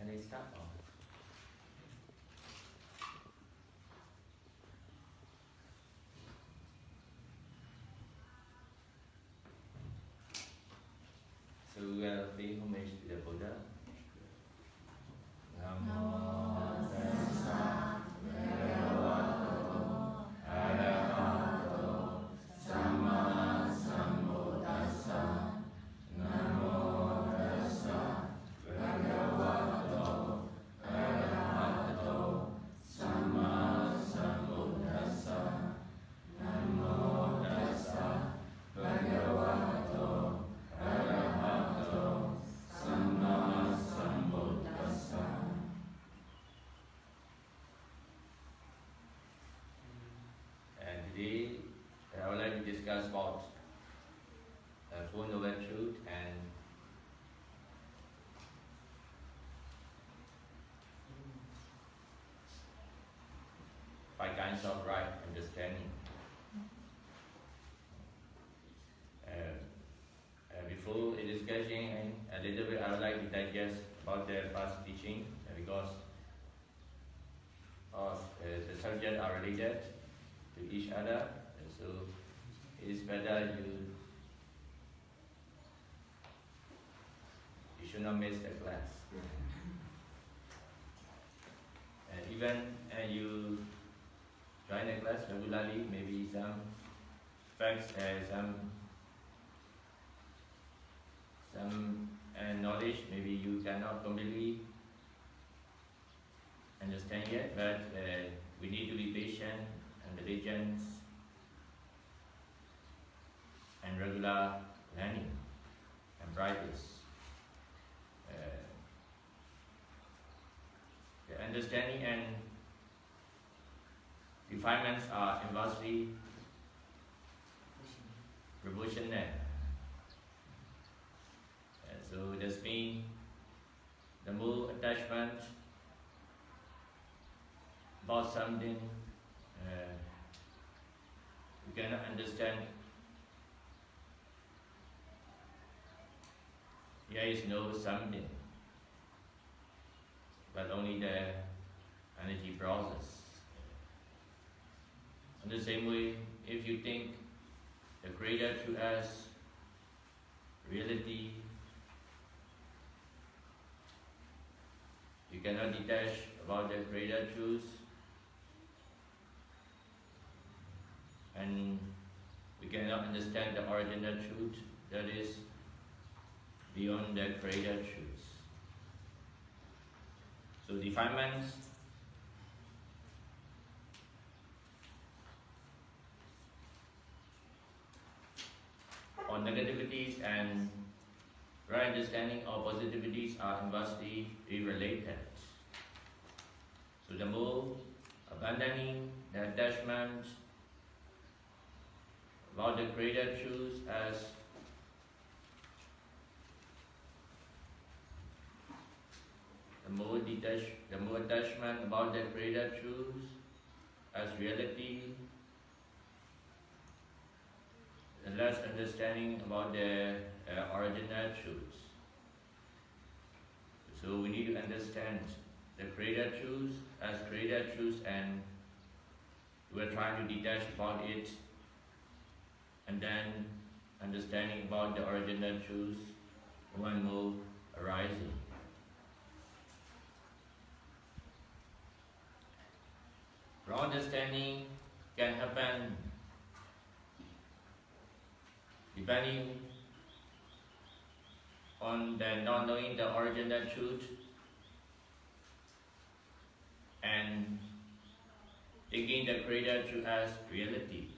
Can I start? Or? So we are paying homage to the Buddha. Namo Tassa Bhagavato Arahato Samma Sambuddhassa. Namo Tassa Bhagavato Arahato Samma Sambuddhassa. Namo Tassa Bhagavato Arahato Samma Sambuddhassa. And today I would like to discuss about Four Noble Truth and five kinds of right understanding. Before discussing a little bit, I would like to digest about the past teaching because the subjects are related to each other, so it is better you should not miss the class. And even you join the class regularly, maybe some facts, some knowledge maybe you cannot completely understand yet, but we need to be patient and diligent and regular learning and practice. The understanding and refinements are inversely proportional. So this means the more attachment about something, you cannot understand. There is no something, but only the energy process. In the same way, if you think the greater truth as reality, you cannot detach about the greater truth, and we cannot understand the original truth that is beyond the greater truth. So defilements or negativities and right understanding or positivities are inversely related. So the more abandoning the attachment about the greater truth as the more attachment about the greater truth as reality, the less understanding about the original truth. So we need to understand the greater truth as greater truth, and we are trying to detach about it, and then understanding about the original truth, one more arising. Wrong understanding can happen depending on the not knowing the original truth and taking the greater truth as reality.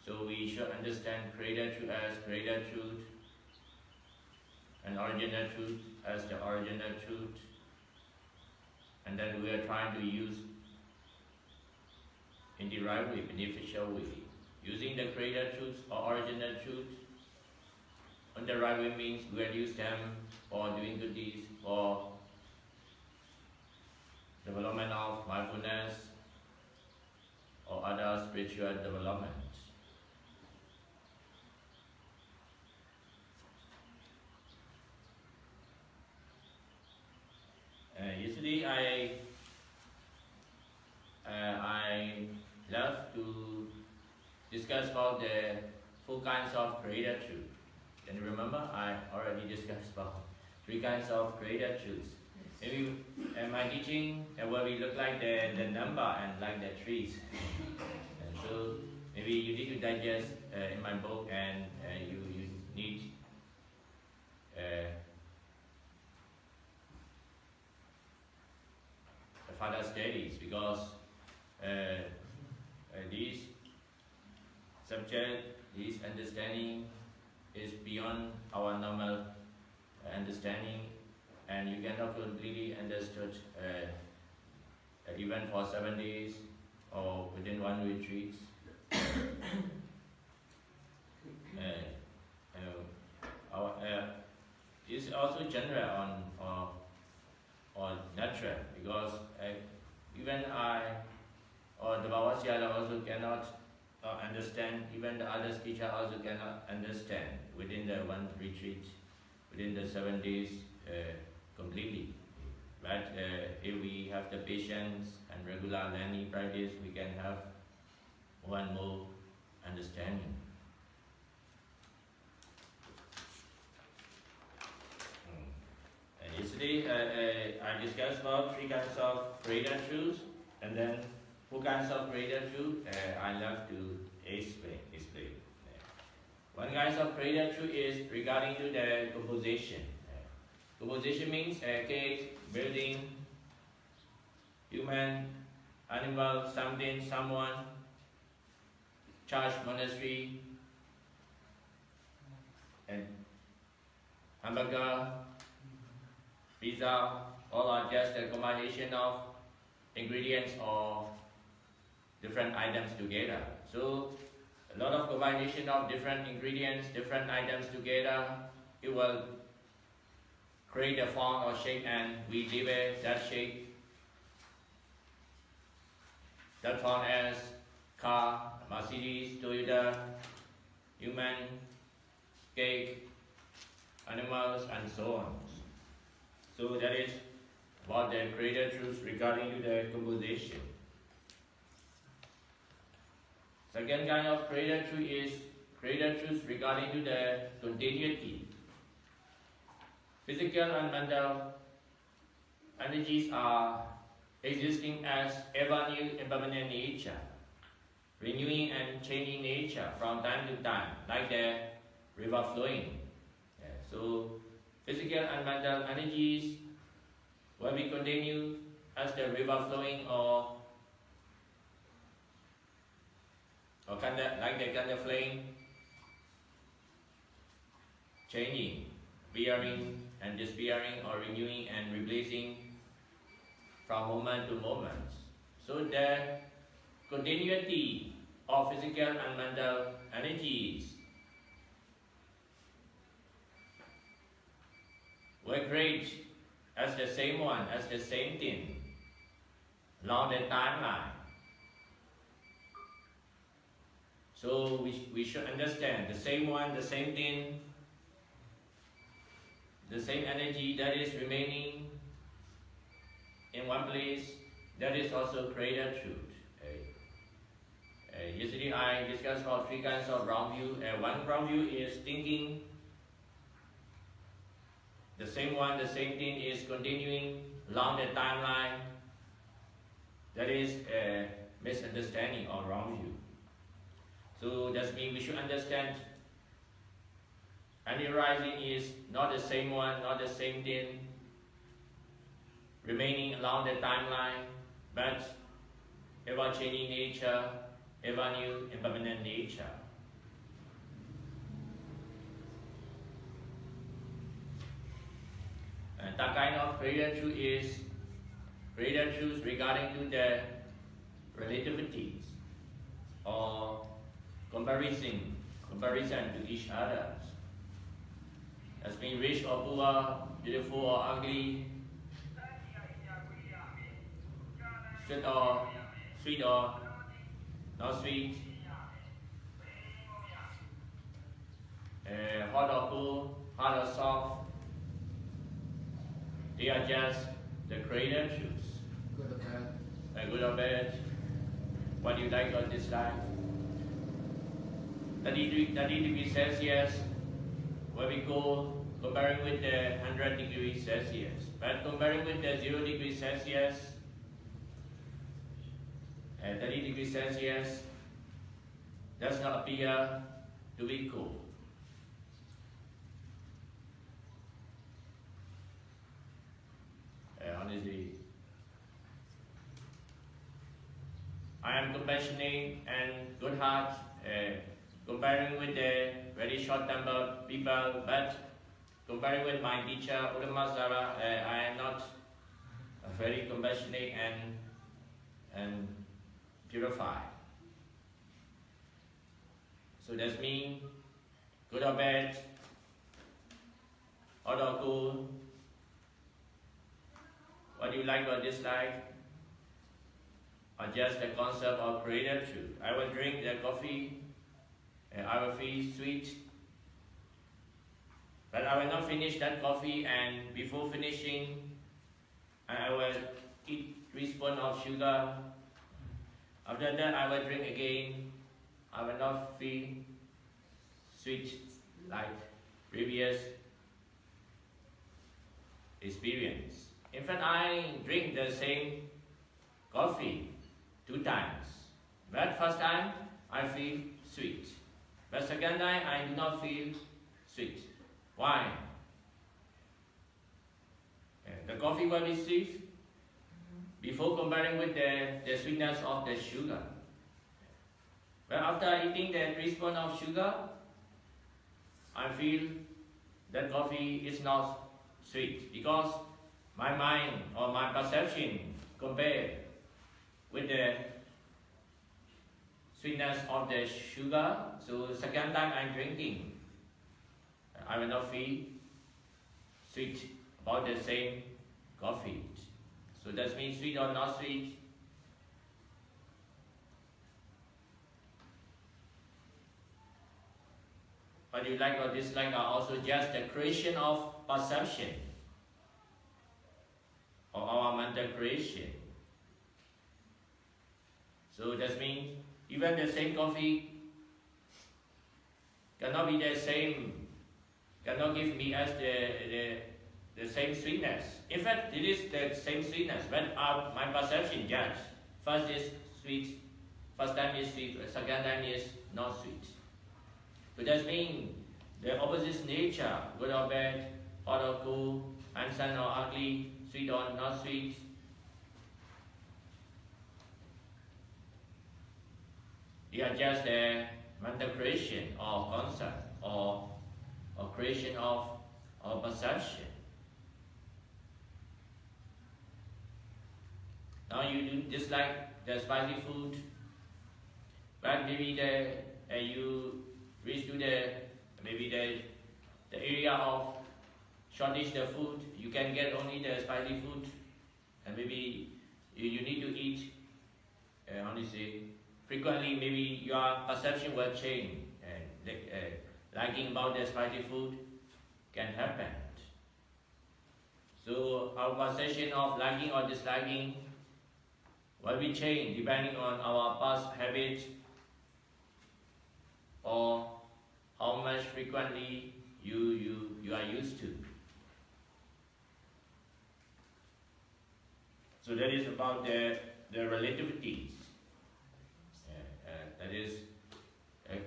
So we should understand greater truth as greater truth and original truth as the original truth, and then we are trying to use in the right way, beneficial way. Using the greater truth or original truth on the right way means we will use them for doing good deeds, for development of mindfulness or other spiritual development. two kinds of created truth. Can you remember? I already discussed about three kinds of created truths. Maybe my teaching will be look like the number and like the trees. And so maybe you need to digest in my book, and you need further studies, because this subject, this understanding is beyond our normal understanding, and you cannot completely understood even for 7 days or within one retreat. It's also general or natural, because even I or the Bhavasya also cannot understand, even the other teacher also cannot understand within the one retreat, within the 7 days completely. But if we have the patience and regular learning practice, we can have one more understanding. And yesterday I discussed about three kinds of created truths, and then 4 kinds of created truth I love to explain. One kind of created truth is regarding to the composition. Composition means cake, building, human, animal, something, someone, church, monastery, and hamburger, pizza, all are just a combination of ingredients or different items together. So a lot of combination of different ingredients, different items together, it will create a form or shape, and we deliver that shape, that form as car, Mercedes, Toyota, human, cake, animals, and so on. So that is what the created truth regarding to the composition. Second kind of created truth is created truth regarding to the continuity. Physical and mental energies are existing as ever new impermanent nature, renewing and changing nature from time to time, like the river flowing. So physical and mental energies will be continued as the river flowing, or like the candle flame, changing, appearing and disappearing, or renewing and replacing from moment to moment. So the continuity of physical and mental energies were great as the same one, as the same thing, along the timeline. So we should understand the same one, the same thing, the same energy that is remaining in one place, that is also created truth. Yesterday I discussed about 3 kinds of wrong view. One wrong view is thinking the same one, the same thing is continuing along the timeline. That is a misunderstanding or wrong view. So that means we should understand any rising is not the same one, not the same thing, remaining along the timeline, but ever-changing nature, ever-new, impermanent nature. And that kind of created truth is created truth regarding to the relativities or comparison to each other. As being rich or poor, beautiful or ugly, sweet or not sweet, hot or cold, hard or soft. They are just the created truths. Good or bad. Good or bad. What you like or dislike. 30 degrees Celsius, where we go comparing with the 100 degrees Celsius. But comparing with the 0 degrees Celsius, 30 degrees Celsius does not appear to be cold. Honestly, I am compassionate and good heart, comparing with the very short-tempered people, but comparing with my teacher, Uddhamazara, I am not very compassionate and purified. So that's mean, good or bad, hot or cold, what you like or dislike, or just the concept of created truth. I will drink the coffee, I will feel sweet, but I will not finish that coffee, and before finishing, I will eat 3 spoons of sugar. After that, I will drink again. I will not feel sweet like previous experience. In fact, I drink the same coffee 2 times. But first time, I feel sweet. But second time, I do not feel sweet. Why? The coffee will be sweet before comparing with the sweetness of the sugar. But after eating the 3 spoons of sugar, I feel that coffee is not sweet because my mind or my perception compared with the sweetness of the sugar. So second time I'm drinking, I will not feel sweet about the same coffee. So that means sweet or not sweet. What you like or dislike are also just the creation of perception or our mental creation. So that means even the same coffee cannot be the same, cannot give me as the same sweetness. In fact, it is the same sweetness, but my perception judge. First is sweet, first time is sweet, second time is not sweet. So that means the opposite nature, good or bad, hot or cold, handsome or ugly, sweet or not sweet, they are just a mental creation or concept or creation of perception. Now you do dislike the spicy food, but maybe you reach to the area of shortage the food, you can get only the spicy food, and maybe you need to eat, frequently. Maybe your perception will change, and liking about the spicy food can happen. So our perception of liking or disliking will be changed depending on our past habits or how much frequently you are used to. So that is about the relativities. That is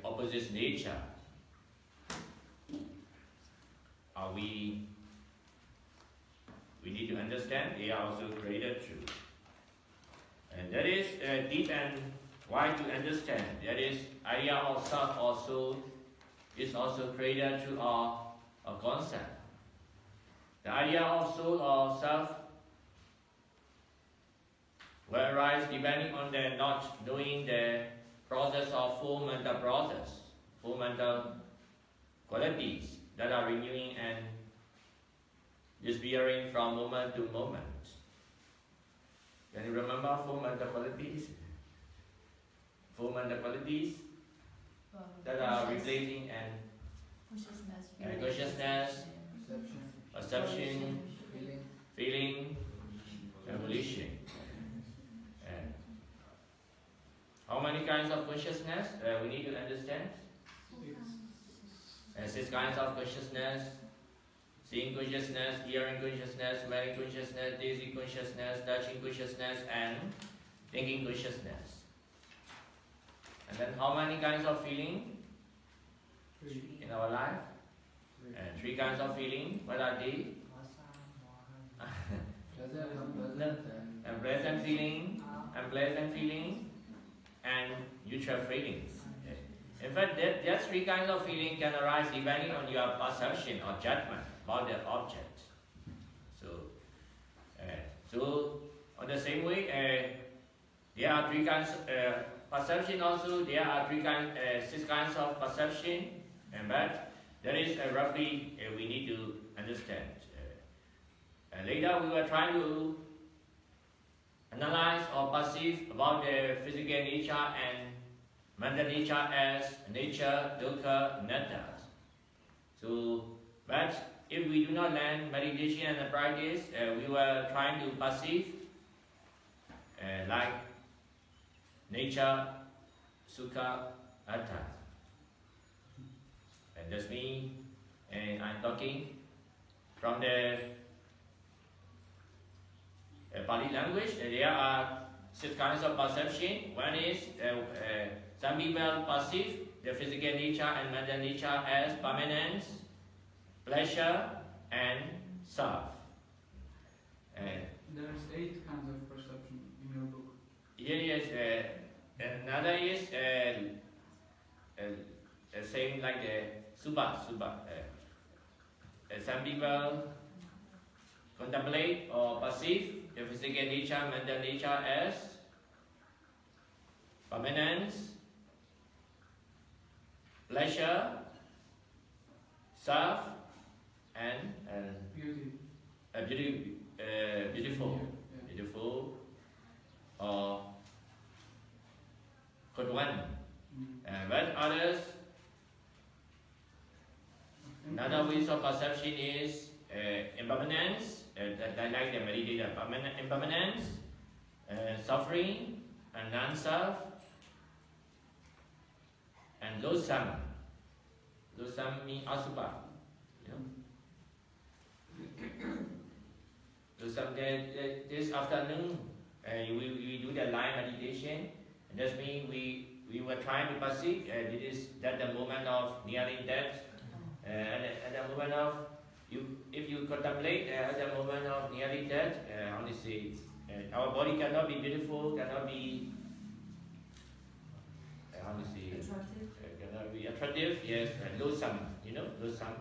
opposite nature. We need to understand they are also created truth. And that is deep and wide to understand. That is idea of self or soul is also created through a concept. The idea of soul or self will arise depending on the not knowing the process of 4 mental process, 4 mental qualities that are renewing and disappearing from moment to moment. Can you remember 4 mental qualities? 4 mental qualities that are replacing and consciousness, perception, feeling, and volition. How many kinds of consciousness we need to understand? 6 kinds of consciousness: seeing consciousness, hearing consciousness, smelling consciousness, tasting consciousness, touching consciousness, and thinking consciousness. And then how many kinds of feeling in our life? 3 kinds of feeling. What are they? Pleasant feeling, unpleasant feeling, and neutral feelings. In fact, that 3 kinds of feeling can arise depending on your perception or judgment about the object. So on the same way, there are 3 kinds perception also. There are 6 kinds of perception, but that is roughly we need to understand. Later we were trying to analyze or perceive about the physical nature and mental nature as nature, dukkha, anatta. So, but if we do not learn meditation and practice, we were trying to perceive like nature, sukha, atta. And that's me, and I'm talking from the Pali language. There are 6 kinds of perception. One is some people perceive the physical nature and mental nature as permanence, pleasure, and self. There's 8 kinds of perception in your book. Yes. Another is same like the subha. Some people contemplate or perceive the physical nature, mental nature as permanence, pleasure, self, and beautiful, or good one. But others, another way of perception is impermanence. Like the meditator, impermanence, suffering, and non-self, and losam. Losam means asubha. Losam. This afternoon, we do the light meditation, and that means we were trying to perceive that the moment of nearing death, at the moment of if you contemplate at the moment of nearly death, honestly, our body cannot be beautiful, cannot be cannot be attractive. Yes, losam. Losam.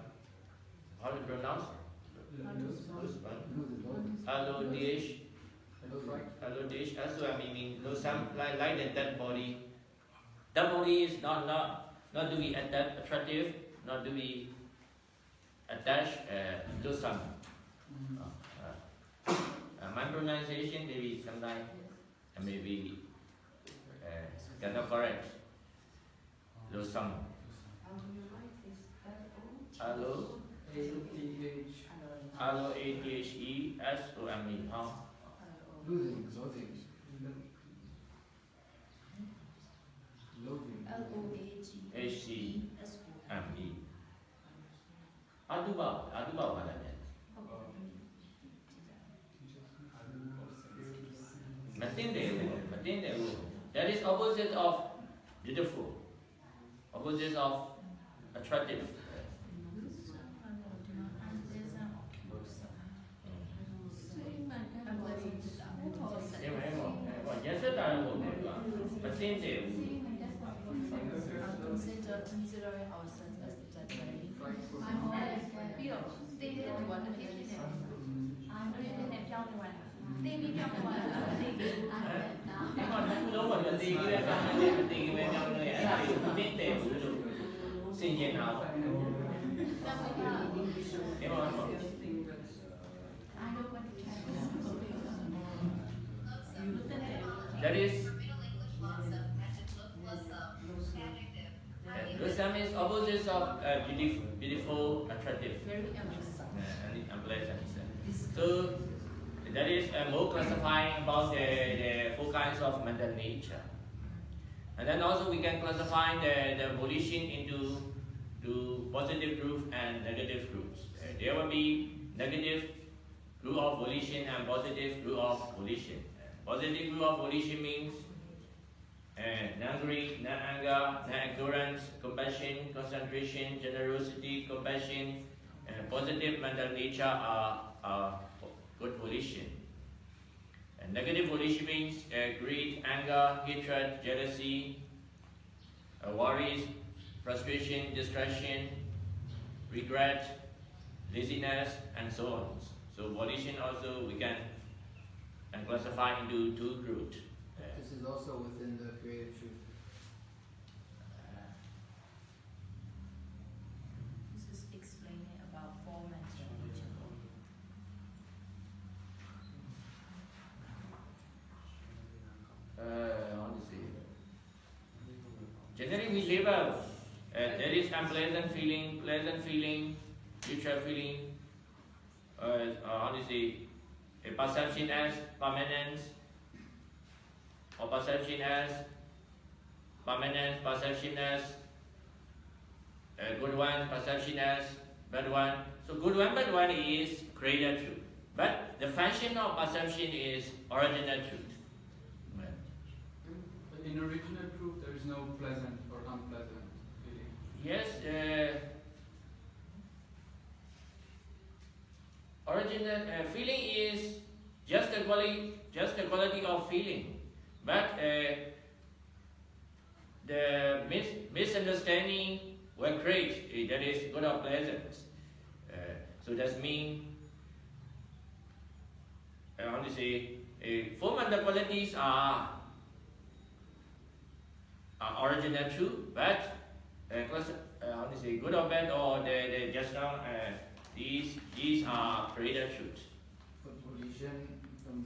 How to pronounce? Alodish. Also, I mean, losam like the dead body. That body is not to be attractive, not to be attached to some. My pronunciation maybe sometimes maybe cannot correct. Losam. Alo. Alothesome. How? Loathing. Lothing. Aduba padanya. Matinde. That is opposite of beautiful, opposite of attractive. Considering ourselves as the judge. That is losam is opposite of beautiful, attractive, and unpleasant. So that is more classifying about the 4 kinds of mental nature. And then also we can classify the volition into to positive group and negative groups. There will be negative group of volition and positive group of volition. Positive group of volition means non-greed, non-anger, non-ignorance, compassion, concentration, generosity, compassion, positive mental nature are good volition. And negative volition means greed, anger, hatred, jealousy, worries, frustration, distraction, regret, laziness, and so on. So volition also we can classify into two groups. This is also within the creative truth. This is explaining about form and nature. How to say? Generally we label there is unpleasant feeling, pleasant feeling, neutral feeling, how to say, a perception as permanence, or perception as permanence, perception as a good one, perception as bad one. So good one, bad one is created truth. But the function of perception is original truth. But in original truth, there is no pleasant or unpleasant feeling. Yes, original feeling is just the quality of feeling. But the misunderstanding will create that is good or pleasant. So that means, how to say, form and the qualities are original true, but how to say, good or bad, or they just now these are created truth. But volition,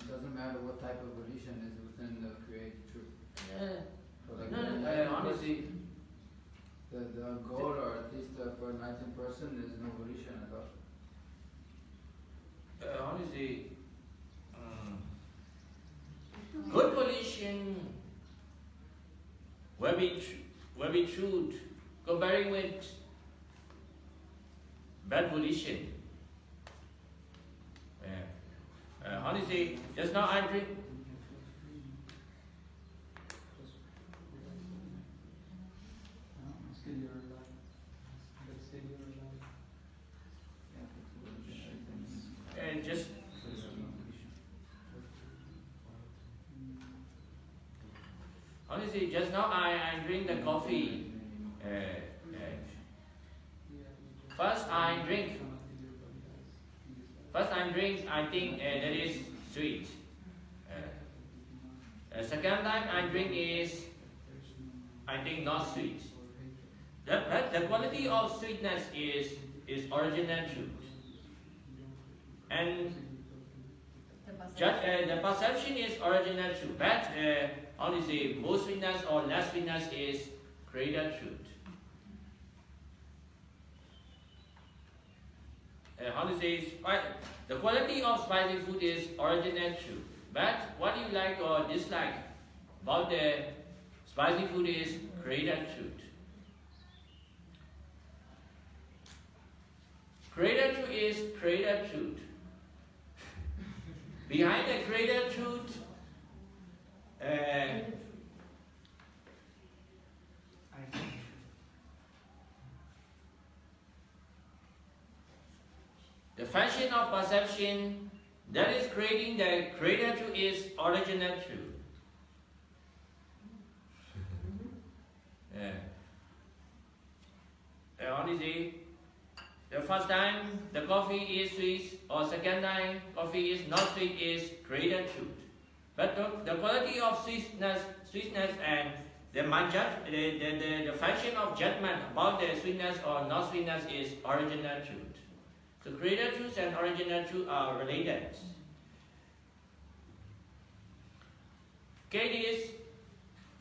doesn't matter what type of volition is within the creative truth. So like Honestly, the goal, or at least for an enlightened person, is no volition at all. honestly, good volition will be truth comparing with bad volition. Honestly, just now I drink. Still you're alive. But still you're alive. Just honestly, just now I drink the coffee. First I drink, I think that is sweet. Second time I drink is, I think, not sweet. The quality of sweetness is original truth. And the perception is original truth. But honestly, more sweetness or less sweetness is created truth. Honestly, the quality of spicy food is original truth. But what you like or dislike about the spicy food is created truth. Created truth is created truth. Behind the created truth, the function of perception that is creating the created truth is original truth. Honestly, the first time the coffee is sweet, or second time coffee is not sweet, is created truth. But the quality of sweetness and the function of judgment about the sweetness or not sweetness is original truth. So created truth and original truth are related. Cake is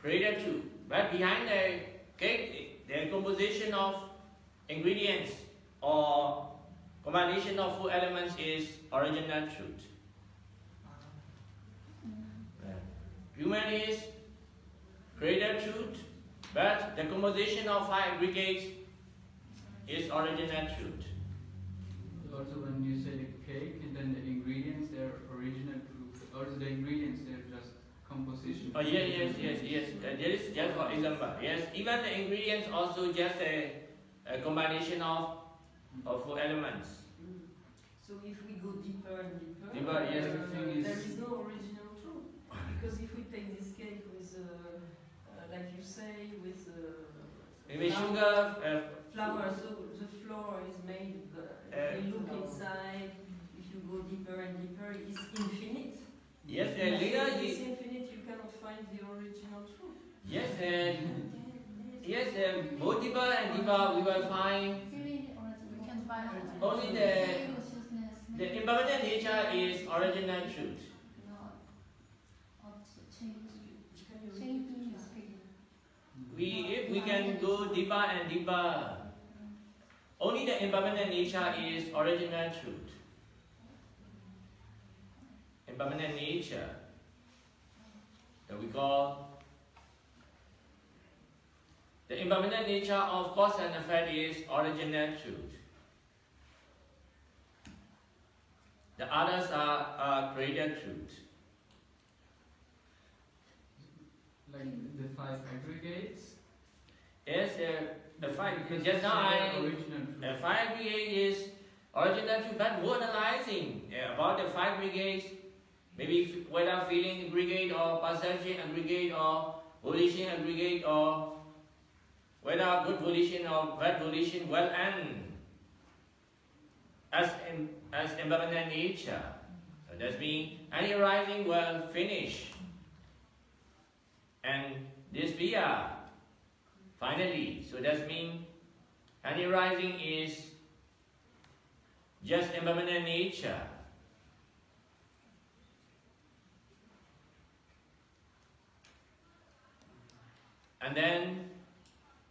created truth, but behind the cake, the composition of ingredients or combination of food elements is original truth. Human is created truth, but the composition of high aggregates is original truth. Also, when you say the cake and then the ingredients, they're original truth. Also, the ingredients, they're just composition. Oh yes. There is just for example. Yes, even the ingredients also just a combination of four elements. So if we go deeper and deeper, Yes. there is no original truth. Because if we take this cake with, like you say, with Maybe sugar. flour, so the flour is made, if you look inside, if you go deeper and deeper, it's infinite. Yes, If it's infinite, you cannot find the original truth. yes, go deeper and deeper, we will find only the impermanent nature is original truth. If we can go deeper and deeper, only the impermanent nature is original truth. Impermanent nature that we call the impermanent nature of cause and effect is original truth. The others are created truth. Like the 5 aggregates. Yes, the five, because just now the 5 aggregate is original truth, but more analyzing about the 5 aggregates, maybe whether feeling aggregate or perception aggregate or volition aggregate or whether good volition or bad volition, well end as impermanent nature. So that means any arising will finish and disappear finally. So that means any arising is just impermanent nature. And then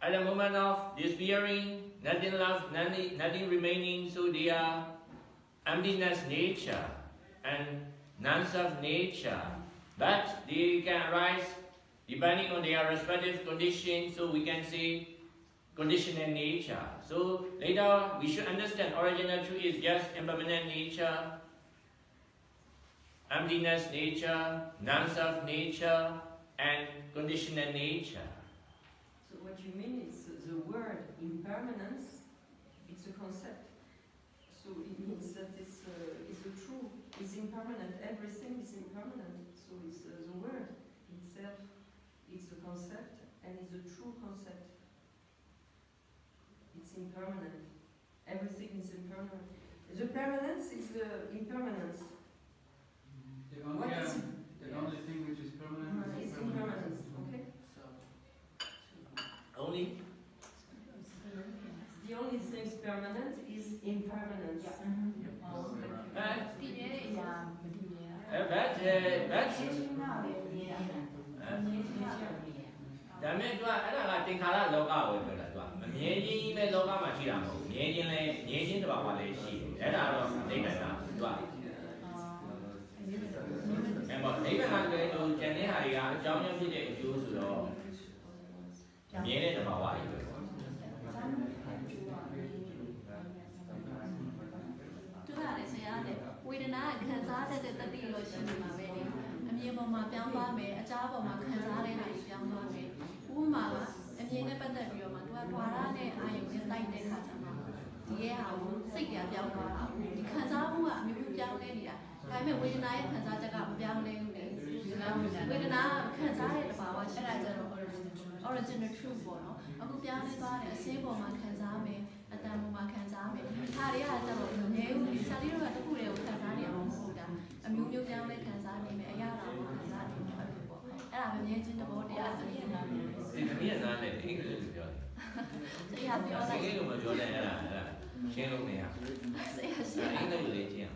at the moment of disappearing, nothing left, nothing remaining, so they are emptiness nature and non-self nature. But they can arise depending on their respective conditions, so we can say conditional nature. So later we should understand original truth is just impermanent nature, emptiness nature, non-self nature, and conditional nature. So what you mean is the word impermanence, it's a concept. So it means that it's a true, it's impermanent, everything is impermanent. So it's the word itself, it's a concept and it's a true concept. It's impermanent. Everything is impermanent. The permanence is the impermanence. The only thing which is permanent is impermanence. Okay? Only? The only thing permanent is impermanence. That means I don't think I log out with it. Maybe the logo machine, maybe the Bawale sheet, and I don't think I know. And what even I'm going to Chennai, John Young Jews, maybe the Bawale. ဝေဒနာခံစားတဲ့တတိလို့ရှိနေမှာပဲလေအမြင်ပေါ်မှာပြောင်းသွားမယ်အကြားပေါ်မှာခံစားတဲ့ဟာကြီးပြောင်းသွားမယ်ဥပမာကအမြင်နဲ့ပတ်သက်ပြီးတော့မှသူကဓာရနဲ့အာယုံနဲ့တိုက်တဲ့ခါကျမှဒီရဲ့ဟာကိုစိတ်ပြန်ပြောင်းသွားတာဒီခံစားမှုကအမျိုးမျိုးပြောင်းလဲနေတာဒါပေမဲ့ဝေဒနာရဲ့ခံစားချက်ကမပြောင်းလဲဘူးလေဝေဒနာခံစားတဲ့တဘာဝရှိတာကျတော့ original truth ပေါ့နော်အခုပြောင်းလဲသွားတယ်အစင်းပေါ်မှာခံစားမယ်အတန်ပေါ်မှာခံစားမယ်ဒါတွေကကျတော့မမြဲဘူးလေစာလေးတို့ကတခုတည်းကိုခံစားနေရမှာမဟုတ်တာအမျိုးမျိုးပြောင်းလဲခံစားနေမယ်အရာတော်ကိုခံစားနေမယ်အဲ့လိုပေါ့အဲ့ဒါမမြဲခြင်းသဘောတရားဆိုရင်လည်းဒီသမီးကနားလေအင်္ဂလိပ်လိုပြောတယ် တရားပြောတယ် အင်္ဂလိပ်လိုမပြောနဲ့အဲ့ဒါရှင်းလို့မရအင်္ဂလိပ်လိုလေ့ကျင့်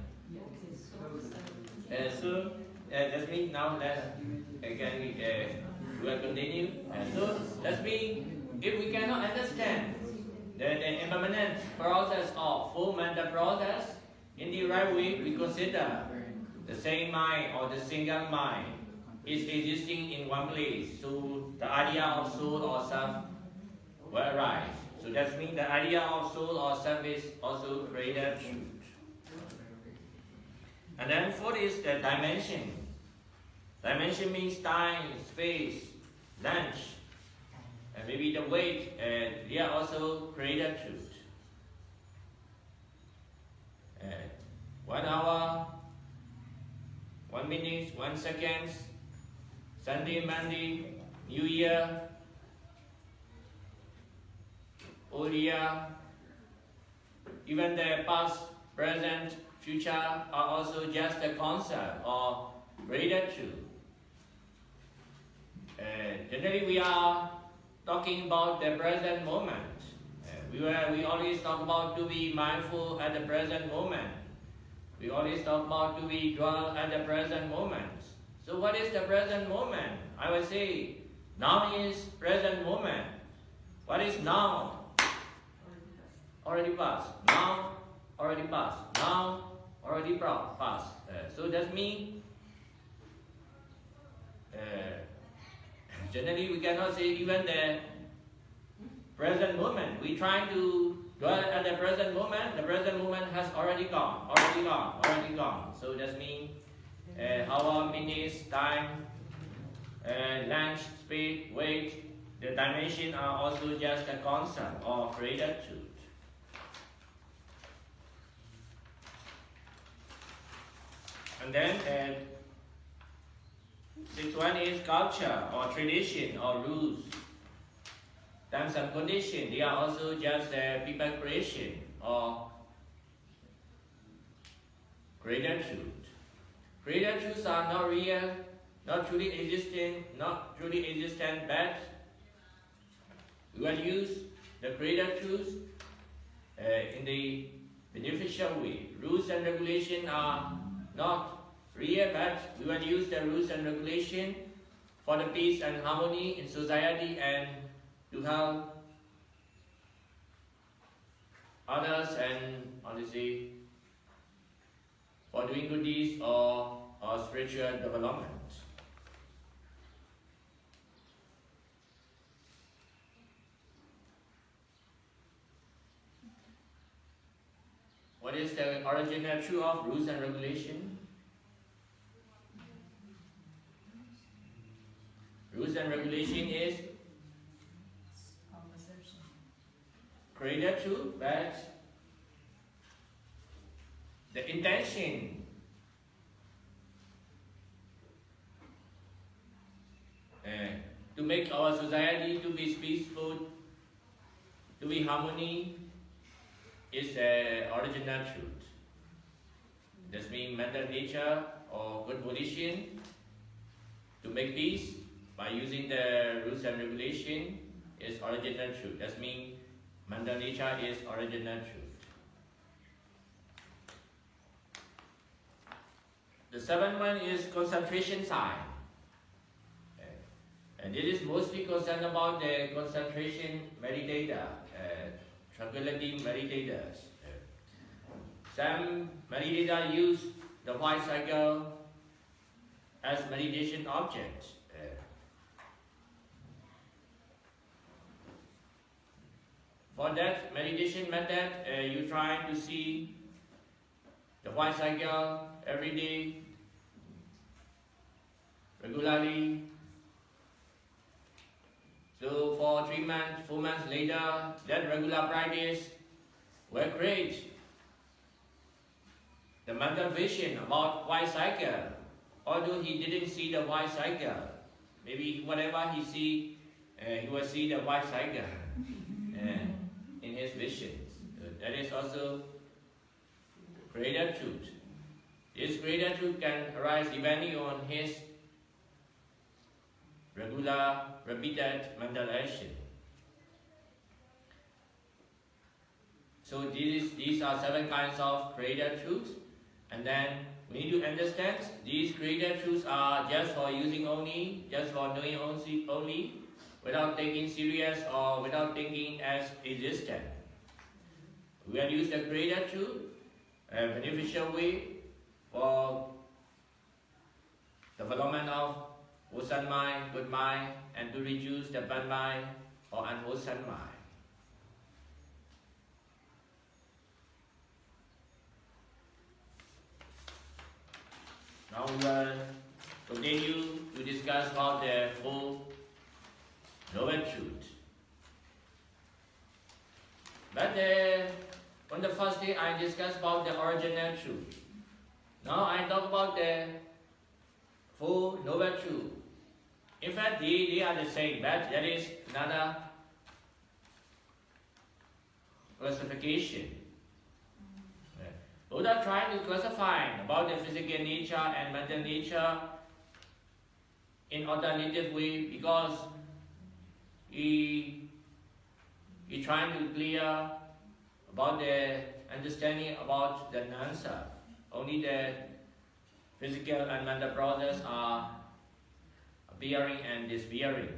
So that means now let's again we will continue. So that means if we cannot understand the impermanent process of full mental process in the right way, we consider the same mind or the single mind is existing in one place. So the idea of soul or self will arise. So that means the idea of soul or self is also created truth. And then fourth is the dimension. Dimension means time, space, length, and maybe the weight, and they are also created truth. 1 hour, 1 minute, 1 second, Sunday, Monday, New Year, old year, even the past, present, future are also just a concept or created truth. Generally, we are talking about the present moment. We always talk about to be mindful at the present moment. We always talk about to be dwell at the present moment. So what is the present moment? I would say now is present moment. What is now? Already passed. Now already passed. Now already passed. So that means generally we cannot say even the present moment. We try to dwell at the present moment. The present moment has already gone. So that means hour, minutes, time, length, speed, weight, the dimension are also just a concept or created truth. And then sixth one is culture or tradition or rules. Terms and conditions, they are also just people creation or created truth. Created truths are not real, not truly existing, but we will use the created truths in the beneficial way. Rules and regulations are not real, but we will use the rules and regulations for the peace and harmony in society and to help others and honestly for doing good deeds or spiritual development. What is the original truth of rules and regulation? Rules and regulation is created truth, but the intention to make our society to be peaceful, to be harmony, is the original truth. That means mental nature or good volition to make peace by using the rules and regulation is original truth. That means mental nature is original truth. The seventh one is concentration sign. And it is mostly concerned about the concentration meditator, tranquility meditators. Some meditators use the white cycle as meditation object. For that meditation method, you try to see the white cycle every day, regularly. So for 3 months, 4 months later, that regular practice will create the mental vision about white cycle. Although he didn't see the white cycle, maybe whatever he see, he will see the white cycle in his visions. That is also created truth. This created truth can arise depending on his regular, repeated mental action. So these are 7 kinds of created truths, and then we need to understand these created truths are just for using only, just for knowing only, without taking serious or without thinking as existent. We will use the created truth a beneficial way for development of wholesome mind, good mind, and to reduce the bad mind or unwholesome mind. Now we will continue to discuss about the Four Noble Truths. But on the first day I discussed about the original truth. Now I talk about the Four Noble Truths. In fact, they are the same, but there is another classification. Buddha trying to classify about the physical nature and mental nature in alternative way because he trying to clear about the understanding about the non-self. Only the physical and mental process are appearing and disappearing.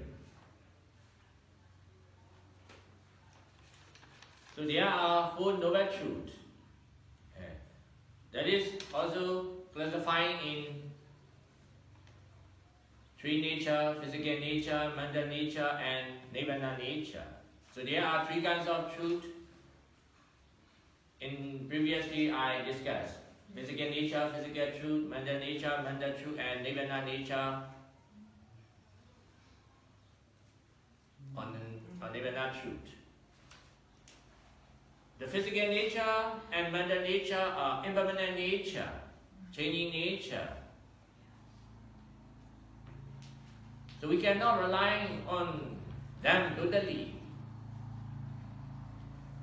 So there are Four Noble Truths. That is also classifying in three nature, physical nature, mental nature, and nirvana nature. So there are three kinds of truth. In previously I discussed physical nature, physical truth, mental nature, mental truth, and nirvana nature on nirvana truth. The physical nature and mental nature are impermanent nature, changing nature. So we cannot rely on them totally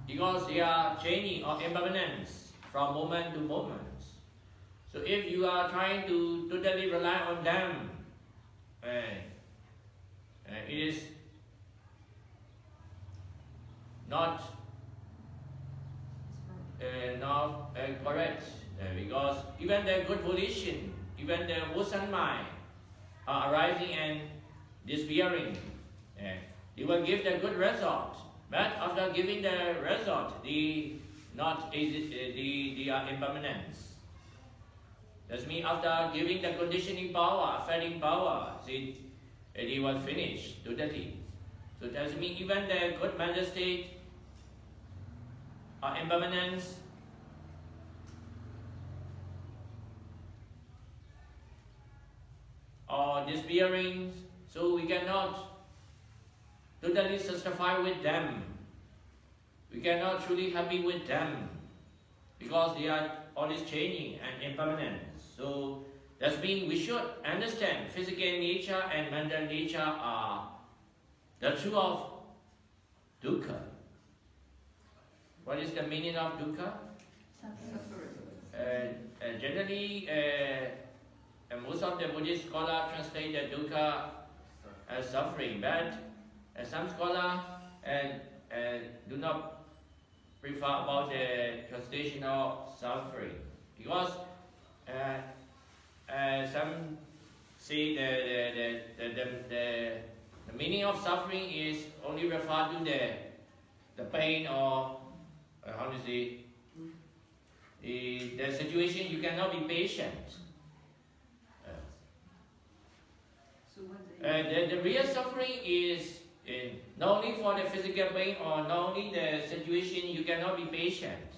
because they are changing or impermanence from moment to moment. So if you are trying to totally rely on them, it is not correct because even the good volition, even the wholesome mind are arising and disappearing. They will give the good result, but after giving the result, they are impermanence. That means after giving the conditioning power, affecting power, they will finish totally. So that means even the good mental state are impermanence. Or disappearing, so we cannot totally satisfy with them. We cannot truly happy with them because they are always changing and impermanent. So that means we should understand physical nature and mental nature are the truth of dukkha. What is the meaning of dukkha? Generally, most of the Buddhist scholars translate the dukkha as suffering, but some scholars do not prefer about the translation of suffering because some say the meaning of suffering is only referred to the pain or how to say the situation you cannot be patient. The real suffering is not only for the physical pain or not only the situation you cannot be patient.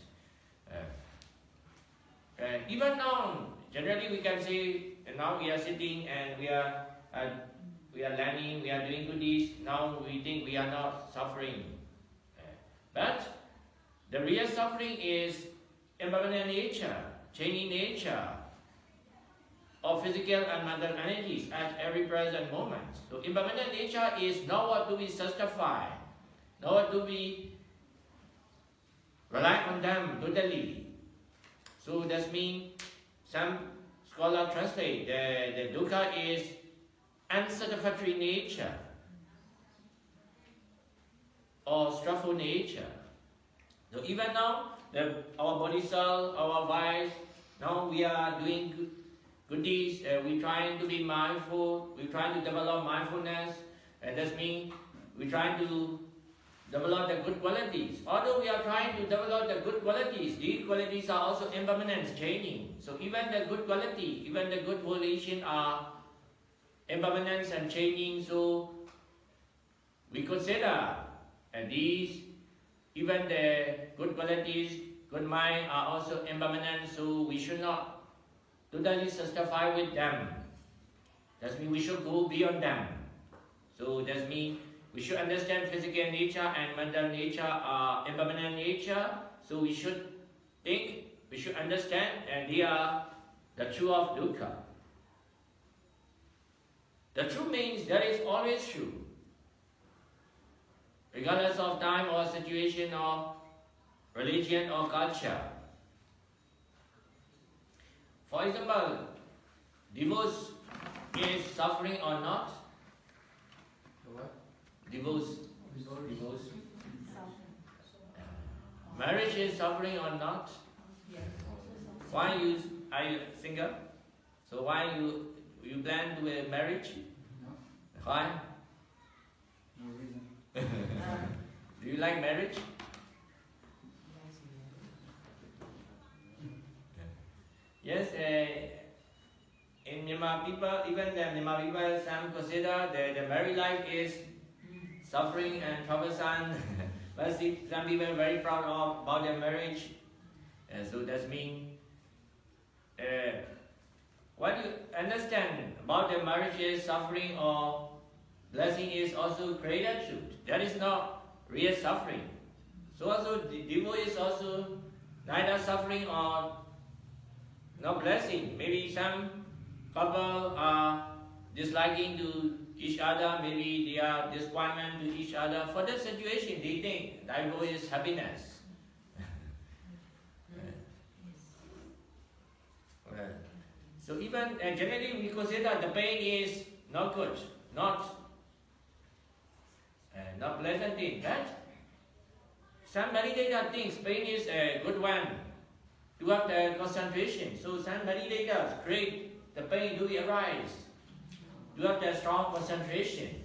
Even now, generally we can say now we are sitting and we are learning, we are doing good deeds. Now we think we are not suffering, but the real suffering is impermanent nature, changing nature of physical and mental energies at every present moment. So impermanent nature is not what to be justified, not what to be rely on them totally. So that means some scholars translate the dukkha is unsatisfactory nature or struggle nature. So even now, our body cell, our vice, now we are doing good deeds, we're trying to be mindful, we're trying to develop mindfulness, and that means we're trying to develop the good qualities. Although we are trying to develop the good qualities, these qualities are also impermanent, changing. So even the good quality, even the good volition are impermanent and changing. So we consider these, even the good qualities, good mind are also impermanent. So we should not totally satisfied with them. That means we should go beyond them. So that means we should understand physical nature and mental nature are impermanent nature. So we should think, we should understand that they are the truth of dukkha. The truth means that is always true, regardless of time or situation or religion or culture. For example, divorce is suffering or not? The what? Divorce. Divorce. Marriage is suffering or not? Why are you single? So why you plan to a marriage? No, Why? no reason. Do you like marriage? Yes, in Myanmar people, even the Myanmar people, some consider the married life is suffering and troublesome. But see, some people are very proud about their marriage. So that means what you understand about the marriage is suffering or blessing is also created truth. That is not real suffering. So also the divorce is also neither suffering or no blessing. Maybe some couple are disliking to each other, maybe they are disappointment to each other. For that situation, they think divorce is happiness. So even generally we consider the pain is not good, not pleasant thing. But some meditator thinks pain is a good one to have the concentration. So some meditators create the pain to arise, to have the strong concentration.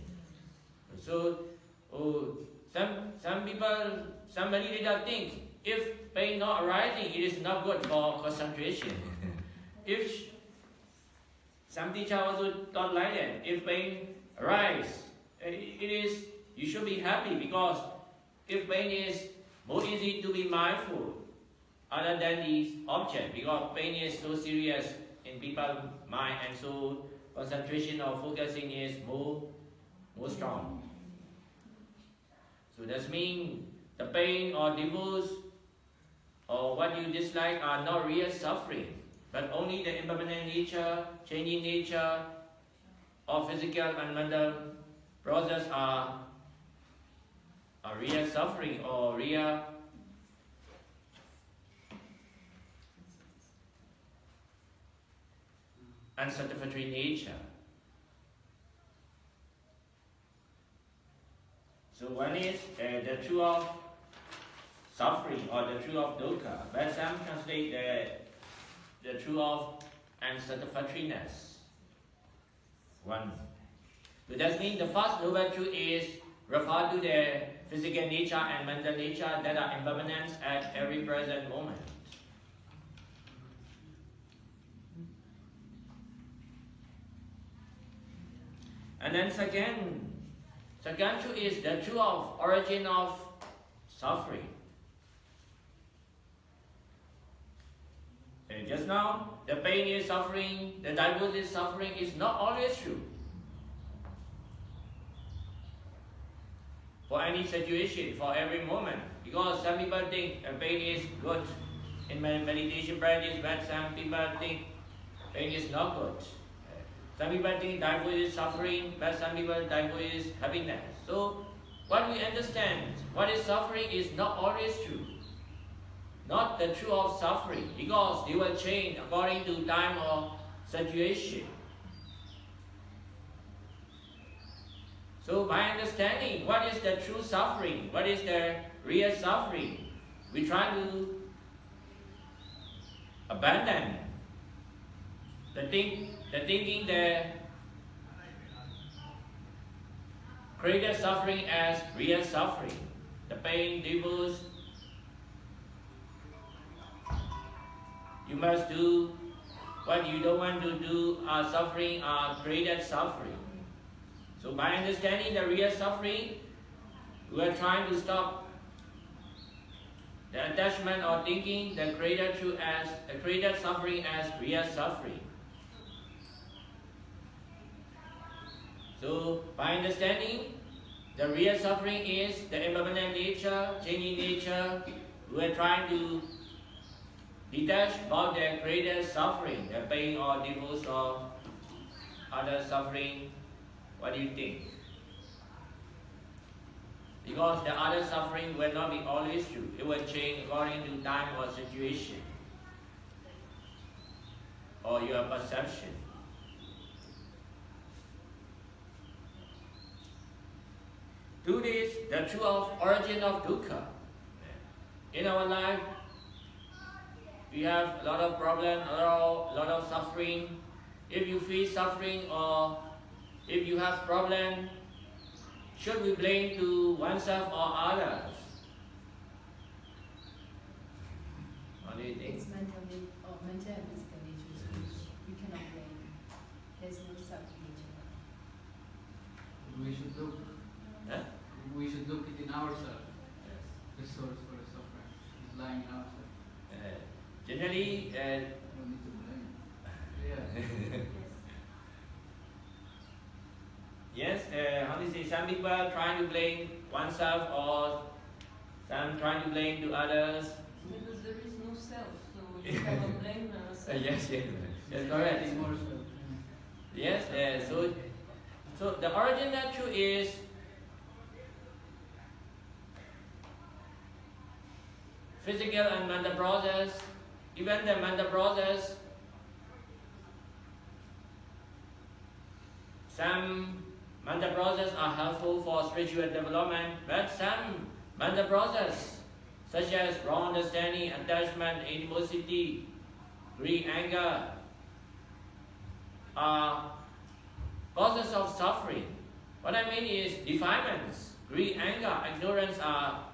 So some people, some meditators think if pain not arising, it is not good for concentration. If some teacher also taught like that, if pain arises, you should be happy, because if pain is more easy to be mindful other than the object, because pain is so serious in people's mind, and so concentration or focusing is more strong. So that means the pain or divorce or what you dislike are not real suffering, but only the impermanent nature, changing nature of physical and mental process are real suffering or real unsatisfactory nature. So one is the truth of suffering or the truth of dukkha, but some translate the truth of unsatisfactoriness. One. So that means the first noble truth is refer to the physical nature and mental nature that are impermanent at every present moment. And then second truth is the truth of origin of suffering. And just now, the pain is suffering, the divorce is suffering is not always true. For any situation, for every moment. Because some people think pain is good in meditation practice, but some people think pain is not good. Some people think divorce is suffering, but some people divorce is happiness. So, what we understand, what is suffering is not always true. Not the truth of suffering, because they will change according to time or situation. So by understanding what is the true suffering, what is the real suffering, we try to abandon the thinking that created suffering as real suffering, the pain, divorce. You must do what you don't want to do, are suffering, are created suffering. So by understanding the real suffering, we are trying to stop the attachment or thinking the created suffering as real suffering. So by understanding the real suffering is the impermanent nature, changing nature, we are trying to detach about the created suffering, the pain or divorce or other suffering. What do you think? Because the other suffering will not be always true. It will change according to time or situation or your perception. Truth is the truth of origin of dukkha. In our life, we have a lot of problems, a lot of suffering. If you feel suffering or if you have problem, should we blame to oneself or others? What do you think? It's mental and physical nature. We cannot blame. There's no such nature. We should look. Huh? We should look it in ourselves. The source for the suffering is lying in ourselves. Generally, No need to blame. Yeah. yes, how do you say? Some people are trying to blame oneself or some trying to blame to others. Because there is no self, so you cannot blame self. Yes, that's correct. It's more so. Yes, so the original truth is physical and mental process. Even the mental process, some mental process are helpful for spiritual development, but some mental process, such as wrong understanding, attachment, animosity, greed, anger, are causes of suffering. What I mean is defilements, greed, anger, ignorance are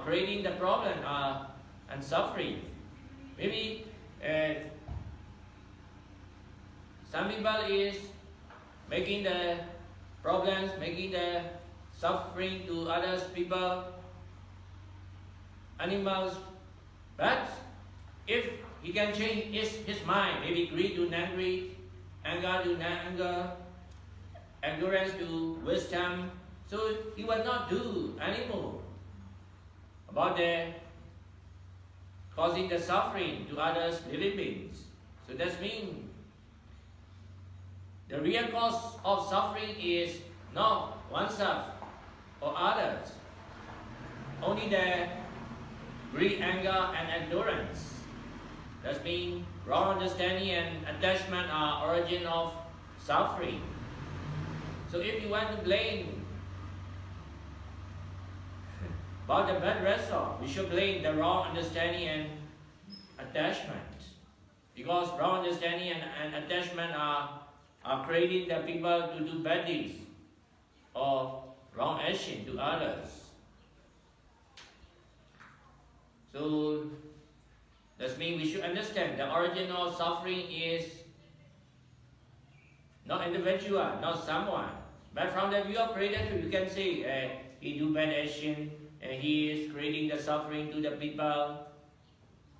creating the problem and suffering. Maybe some people is making the problems, making the suffering to others people, animals. But if he can change his mind, maybe greed to non-greed, anger to non-anger, ignorance to wisdom, so he will not do anymore about the causing the suffering to others living beings. So that means the real cause of suffering is not oneself or others, only the greed, anger and ignorance. That means wrong understanding and attachment are origin of suffering. So if you want to blame about the bad result, we should blame the wrong understanding and attachment. Because wrong understanding and attachment are creating the people to do bad deeds or wrong action to others. So that means we should understand the origin of suffering is not individual, not someone. But from the view of creator, you can say he do bad action, he is creating the suffering to the people.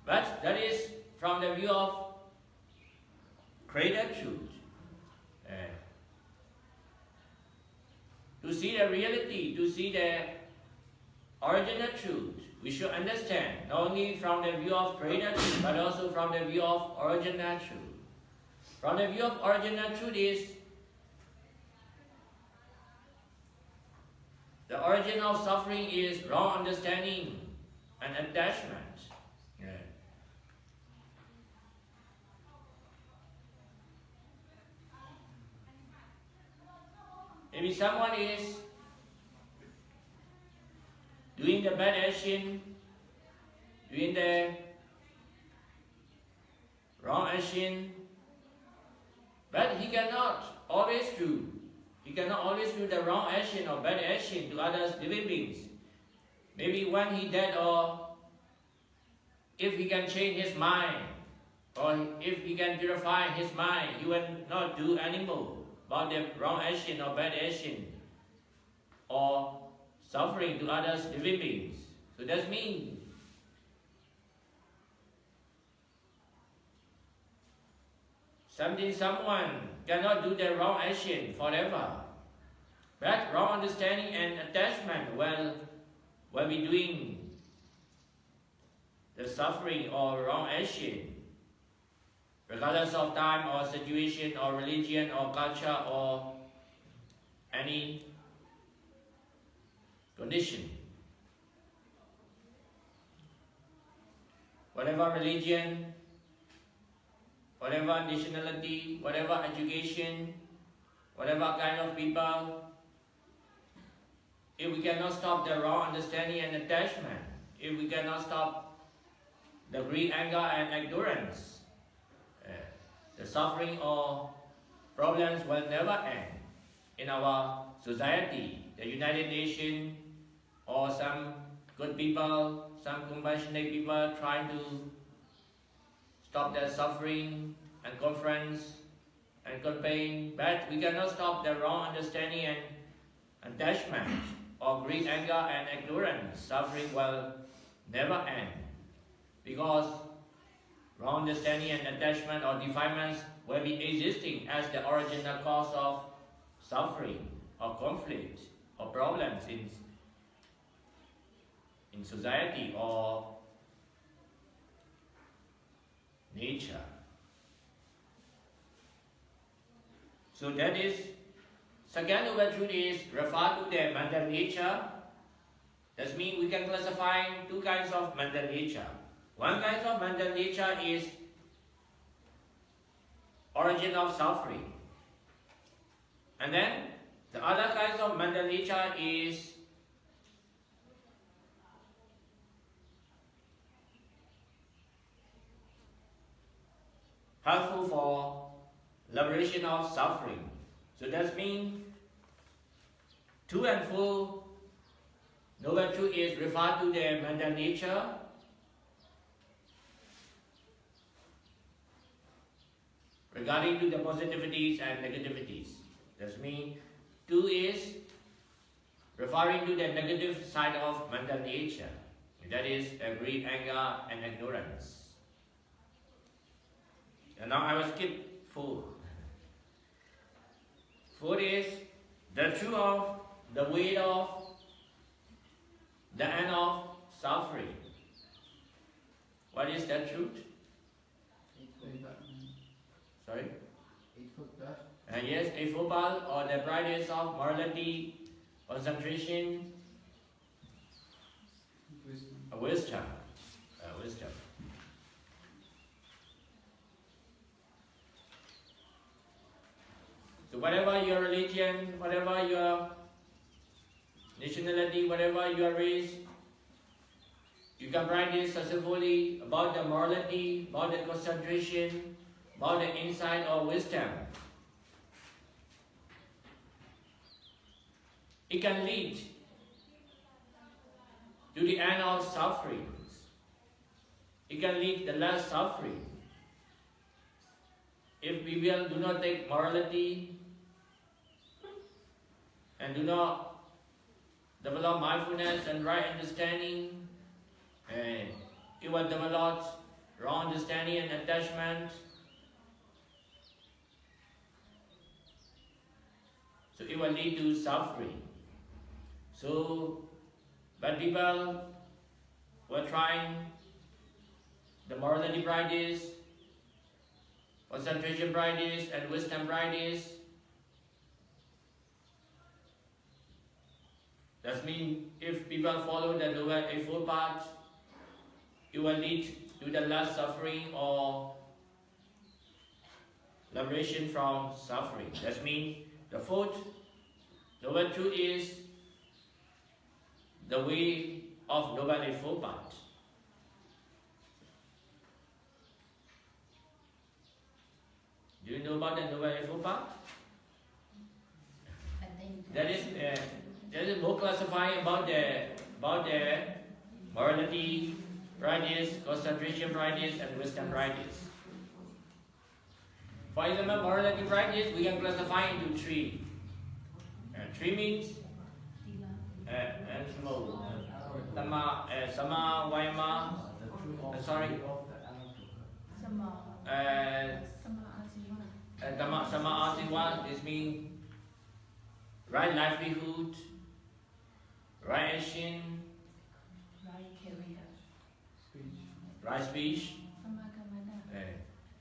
But that is from the view of creator truth. To see the reality, to see the original truth, we should understand not only from the view of creator truth, but also from the view of original truth. From the view of original truth is the origin of suffering is wrong understanding and attachment. Maybe someone is doing the bad action, doing the wrong action, but he cannot always do. He cannot always do the wrong action or bad action to others living beings. Maybe when he dead, or if he can change his mind, or if he can purify his mind, he will not do anymore about the wrong action or bad action or suffering to others living beings. So that means someone cannot do the wrong action forever. But wrong understanding and attachment will be doing the suffering or wrong action, regardless of time or situation or religion or culture or any condition. Whatever religion, whatever nationality, whatever education, whatever kind of people, if we cannot stop the wrong understanding and attachment, if we cannot stop the greed, anger and ignorance, the suffering or problems will never end in our society. The United Nations or some good people, some compassionate people trying to stop their suffering and conference and campaign, but we cannot stop the wrong understanding and attachment or greed, anger and ignorance. Suffering will never end, because wrong understanding and attachment or defilements will be existing as the original cause of suffering or conflict or problems in society or nature. So that is, second noble truth is refer to the mental nature. That means we can classify two kinds of mental nature. One kind of mental nature is origin of suffering. And then the other kind of mental nature is helpful for liberation of suffering. So that means two and full noble truth is referred to the mental nature. Regarding to the positivities and negativities. That means two is referring to the negative side of mental nature. That is greed, anger and ignorance. And now I will skip four. Four is the truth of the way of the end of suffering. What is that truth? Sorry? Eightfold path. Yes, Eightfold Path or the practice of morality, concentration, wisdom. Wisdom. So whatever your religion, whatever your nationality, whatever your race, you can practice successfully about the morality, about the concentration, about the insight or wisdom. It can lead to the end of sufferings. It can lead to less suffering. If we do not take morality and do not develop mindfulness and right understanding, it will develop wrong understanding and attachment. So it will lead to suffering. So, but people were trying the morality practice, concentration practice, and wisdom practice. That means if people follow the Noble Eightfold Path, it will lead to the less suffering or liberation from suffering. That means the fourth noble truth is the way of Noble Eightfold Path. Do you know about the Noble Eightfold Path? I think That is more classifying about the morality practice, concentration practice, and wisdom practice. For example, morality practice we can classify into three. Three means sama vayama. Sorry. some Uh, some are Sama Asiwa, this means right livelihood, right action, Right career. right speech. သမာကမ္မန္တ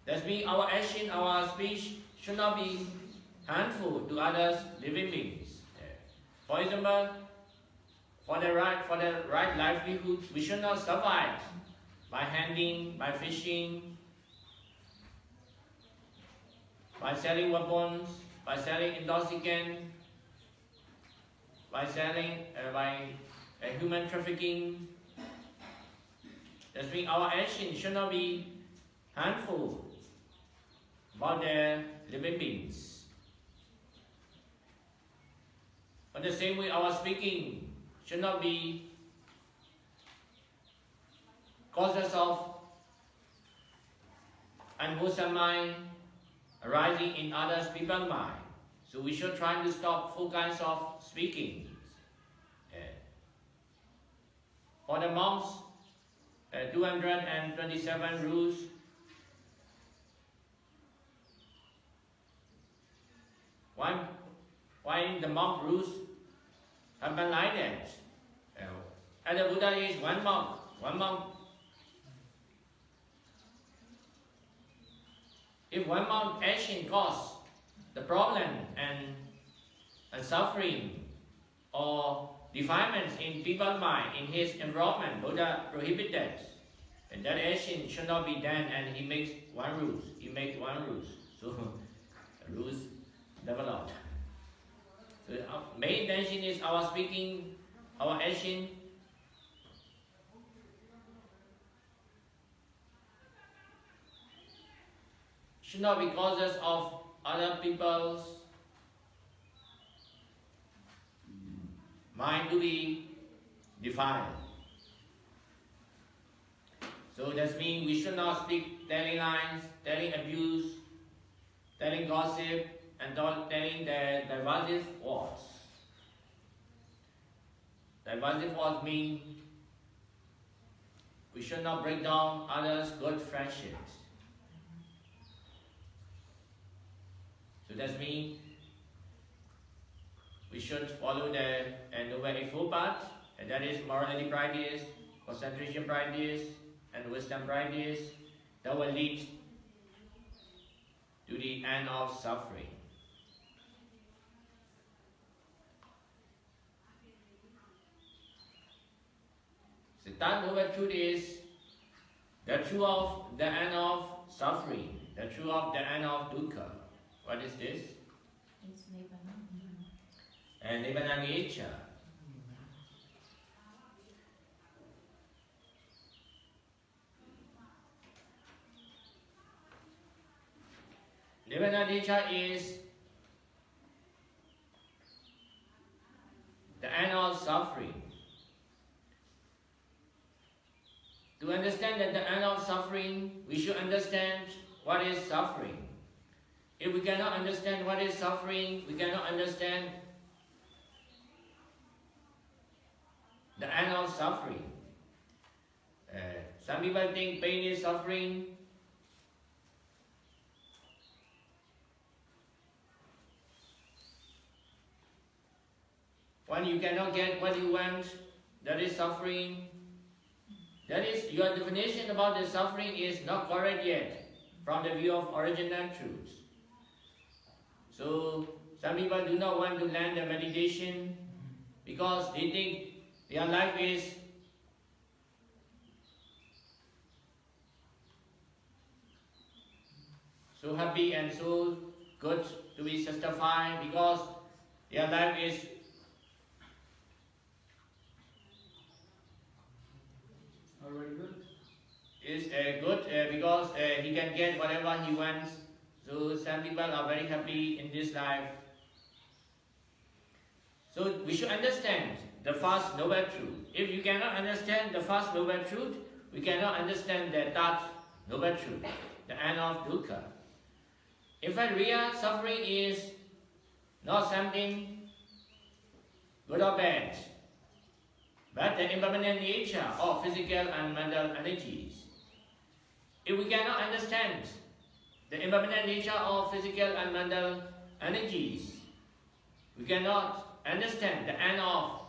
That means our action, our speech should not be harmful to others living beings. For example, for the right livelihood, we should not survive by hunting, by fishing, by selling weapons, by selling intoxicants, by selling human trafficking. That means our action should not be harmful about the living beings. But the same way, our speaking should not be causes of unwholesome mind arising in others people's mind. So we should try to stop full kinds of speaking. For the monks, 227 rules. Why the monk rules happen like that? At the Buddha age, one monk. If one monk action cause the problem and suffering or defilements in people's mind, in his environment, Buddha prohibited. And that action should not be done, and he makes one rule. So rules developed. So our main intention is our speaking, our action. Should not be causes of other people's mind to be defiled. So that means we should not speak telling lies, telling abuse, telling gossip, and telling the divisive words. Divisive words mean we should not break down others' good friendships. So that means we should follow the Noble Eightfold Path, and that is morality practice, concentration practice, and wisdom practice that will lead to the end of suffering. The third noble truth is the truth of the end of suffering, the truth of the end of dukkha. What is this? It's Nibbana. And Nibbana nature. Nibbana nature is the end of suffering. To understand that the end of suffering, we should understand what is suffering. If we cannot understand what is suffering, we cannot understand the end of suffering. Some people think pain is suffering. When you cannot get what you want, that is suffering. That is, your definition about the suffering is not correct yet from the view of original truth. So, some people do not want to learn the meditation because they think their life is so happy and so good to be satisfied because their life is Already good? good because he can get whatever he wants. So some people are very happy in this life. So we should understand the first noble truth. If you cannot understand the first noble truth, we cannot understand the third noble truth, the end of dukkha. In fact, real suffering is not something good or bad, but the impermanent nature of physical and mental energies. If we cannot understand the impermanent nature of physical and mental energies. We cannot understand the end of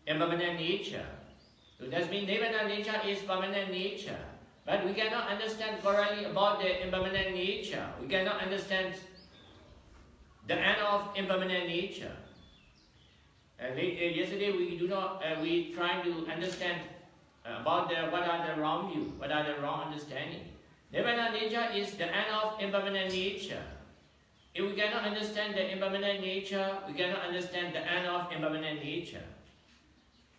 impermanent nature. So that means Nirvana nature is permanent nature. But we cannot understand correctly about the impermanent nature. We cannot understand the end of impermanent nature. Yesterday we tried to understand about what are the wrong view, what are the wrong understanding. Nirvana nature is the end of impermanent nature. If we cannot understand the impermanent nature, we cannot understand the end of impermanent nature.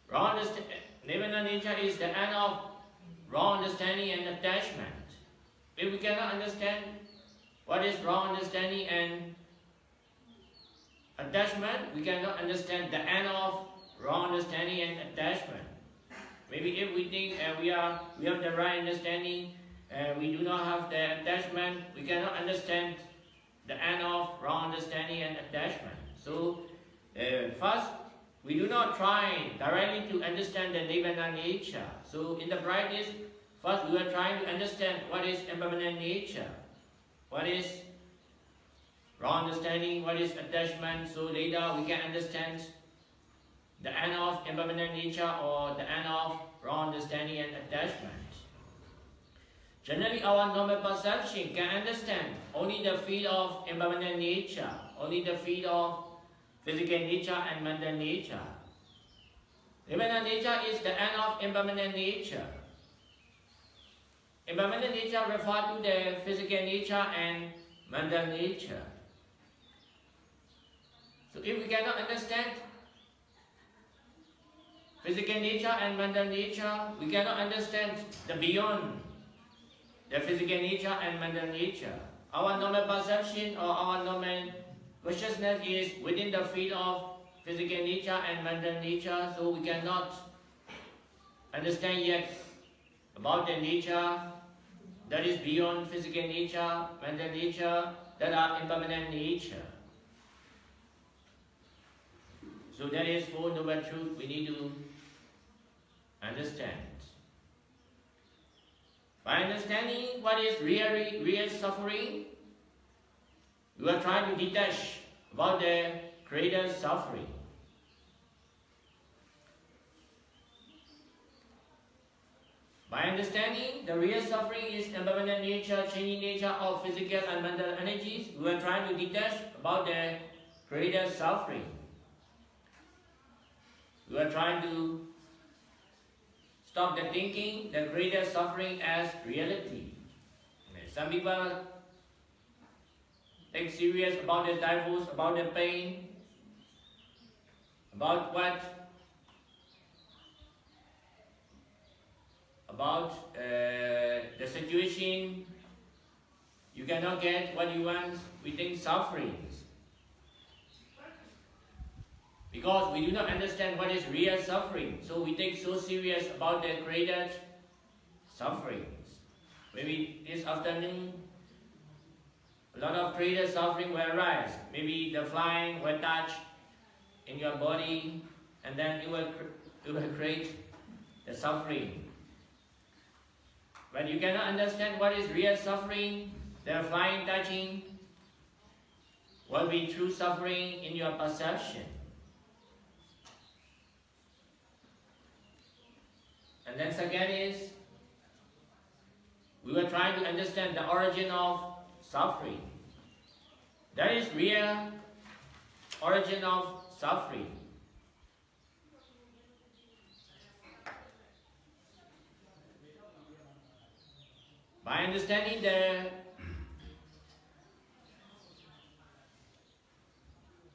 Nirvana nature is the end of wrong understanding and attachment. If we cannot understand what is wrong understanding and attachment, we cannot understand the end of wrong understanding and attachment. Maybe if we think we have the right understanding and we do not have the attachment, we cannot understand the end of wrong understanding and attachment. So first, we do not try directly to understand the Nirvana nature. So in the practice, first we are trying to understand what is impermanent nature, what is wrong understanding, what is attachment. So later we can understand the end of impermanent nature or the end of wrong understanding and attachment. Generally, our normal perception can understand only the field of impermanent nature, only the field of physical nature and mental nature. Impermanent nature is the end of impermanent nature. Impermanent nature refers to the physical nature and mental nature. So if we cannot understand physical nature and mental nature, we cannot understand the beyond the physical nature and mental nature. Our normal perception or our normal consciousness is within the field of physical nature and mental nature, so we cannot understand yet about the nature that is beyond physical nature, mental nature, that are impermanent nature. So that is Four Noble Truths we need to understand. By understanding what is real suffering, we are trying to detach about the Creator's suffering. By understanding the real suffering is impermanent nature, changing nature of physical and mental energies, we are trying to detach about the Creator's suffering. We are trying to stop the thinking the Creator's suffering as reality. Some people take serious about the typhus, about the pain, about the situation. You cannot get what you want. We think sufferings. Because we do not understand what is real suffering, so we take so serious about the Creator's sufferings. Maybe this afternoon, a lot of Creator suffering will arise. Maybe the flying will touch in your body, and then it will create the suffering. But you cannot understand what is real suffering. The flying, touching will be true suffering in your perception. And then second is, we were trying to understand the origin of suffering. There is real origin of suffering. By understanding the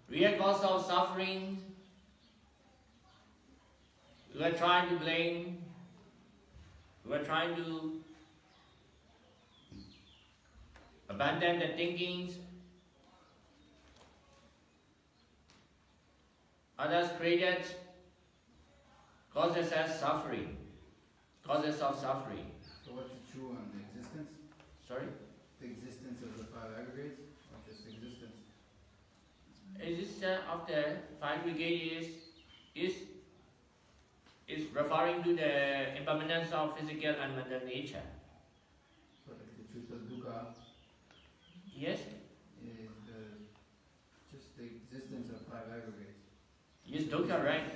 real cause of suffering, we were trying to blame, we were trying to abandon the thinkings others created causes us suffering, causes of suffering. So what's true on the existence? Sorry? The existence of the five aggregates, or just existence? Existence of the five aggregates is referring to the impermanence of physical and mental nature. So like the truth of dukkha Yes? is just the existence of 5 aggregates. Yes, dukkha, right?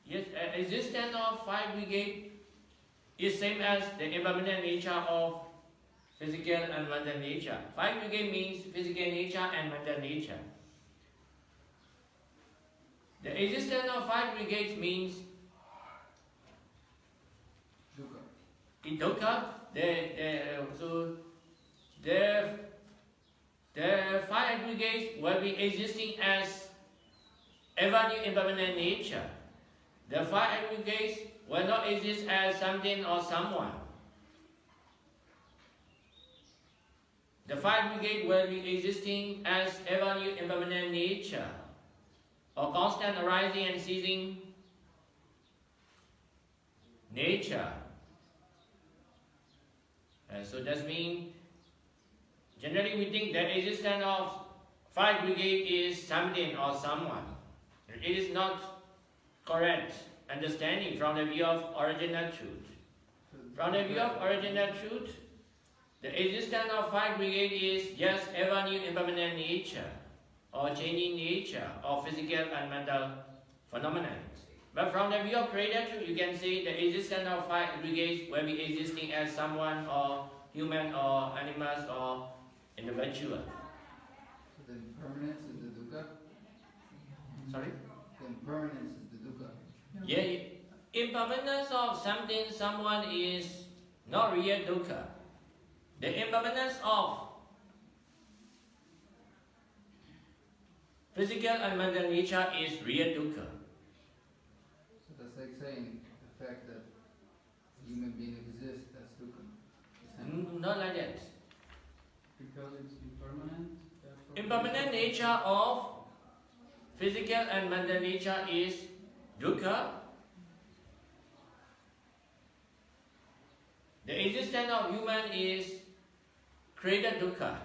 Yes, existence of 5 aggregates is same as the impermanent nature of physical and mental nature. 5 aggregates means physical nature and mental nature. The existence of 5 aggregates means Dukkha. in dukkha, so the 5 aggregates will be existing as ever new impermanent nature. The 5 aggregates will not exist as something or someone. The 5 aggregates will be existing as ever new impermanent nature, or constant arising and ceasing nature. So that means generally we think the existence of 5 aggregates is something or someone. It is not correct understanding from the view of original truth. From the view of original truth, the existence of 5 aggregates is just ever new impermanent nature, or changing nature, or physical and mental phenomena. But from the view of creator truth, you can say the existence of 5 aggregates will be existing as someone, or human, or animals, or individual. So the impermanence is the dukkha? Sorry? The impermanence is the dukkha. Yeah, impermanence of something, someone is not real dukkha. The impermanence of physical and mental nature is real dukkha. So that's like saying the fact that human being exists, that's dukkha. Not like that. Because it's impermanent. therefore- Impermanent nature of physical and mental nature is dukkha. The existence of human is created dukkha.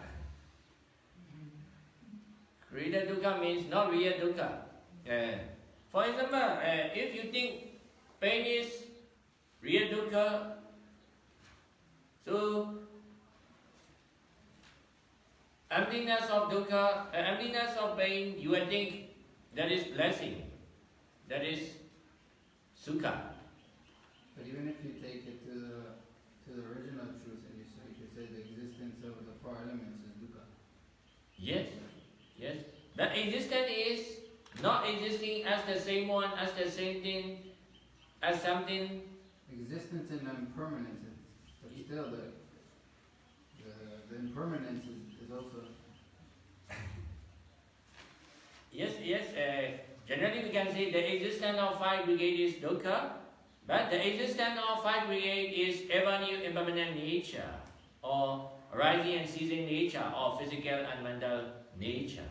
Created dukkha means not real dukkha. For example, if you think pain is real dukkha, so emptiness of dukkha, emptiness of pain, you will think that is blessing, that is sukha. But even if you take it to the original truth and you say the existence of the 4 elements is dukkha. Yes, yes. But existence is not existing as the same one, as the same thing, as something. Existence and impermanence, but still the impermanence is also. Yes, yes. Generally we can say the existence of 5 aggregates is dukkha, but the existence of 5 aggregates is ever new impermanent nature, or arising and ceasing nature, or physical and mental nature.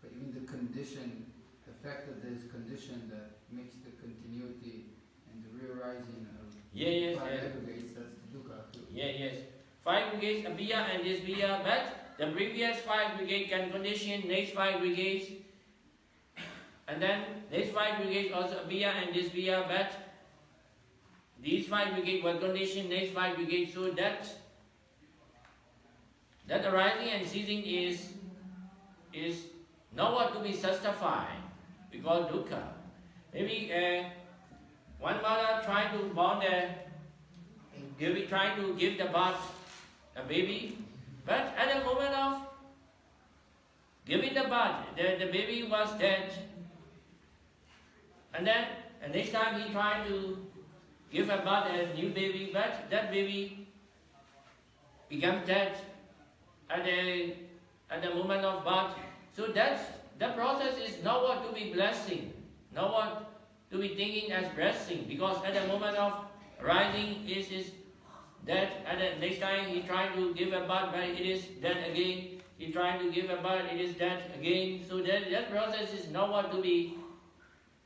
But even the condition, the fact that there's condition that makes the continuity and the re-arising of 5 aggregates, that's dukkha too. Yes. 5 aggregates appear and disappear, but the previous 5 aggregates can condition next 5 aggregates, and then next 5 aggregates also appear and disappear, but these 5 aggregates will condition next 5 aggregates, so that arising and ceasing is not what to be justified, because dukkha. Maybe one mother trying to trying to give the birth a baby, but at the moment of giving the birth, the baby was dead, and then next time he tried to give a birth a new baby, but that baby became dead at the moment of birth. So the process is not what to be blessing, not what to be thinking as blessing, because at the moment of rising is dead, and the next time he tried to give a birth, but it is dead again. He tried to give a birth, it is dead again. So that process is not what to be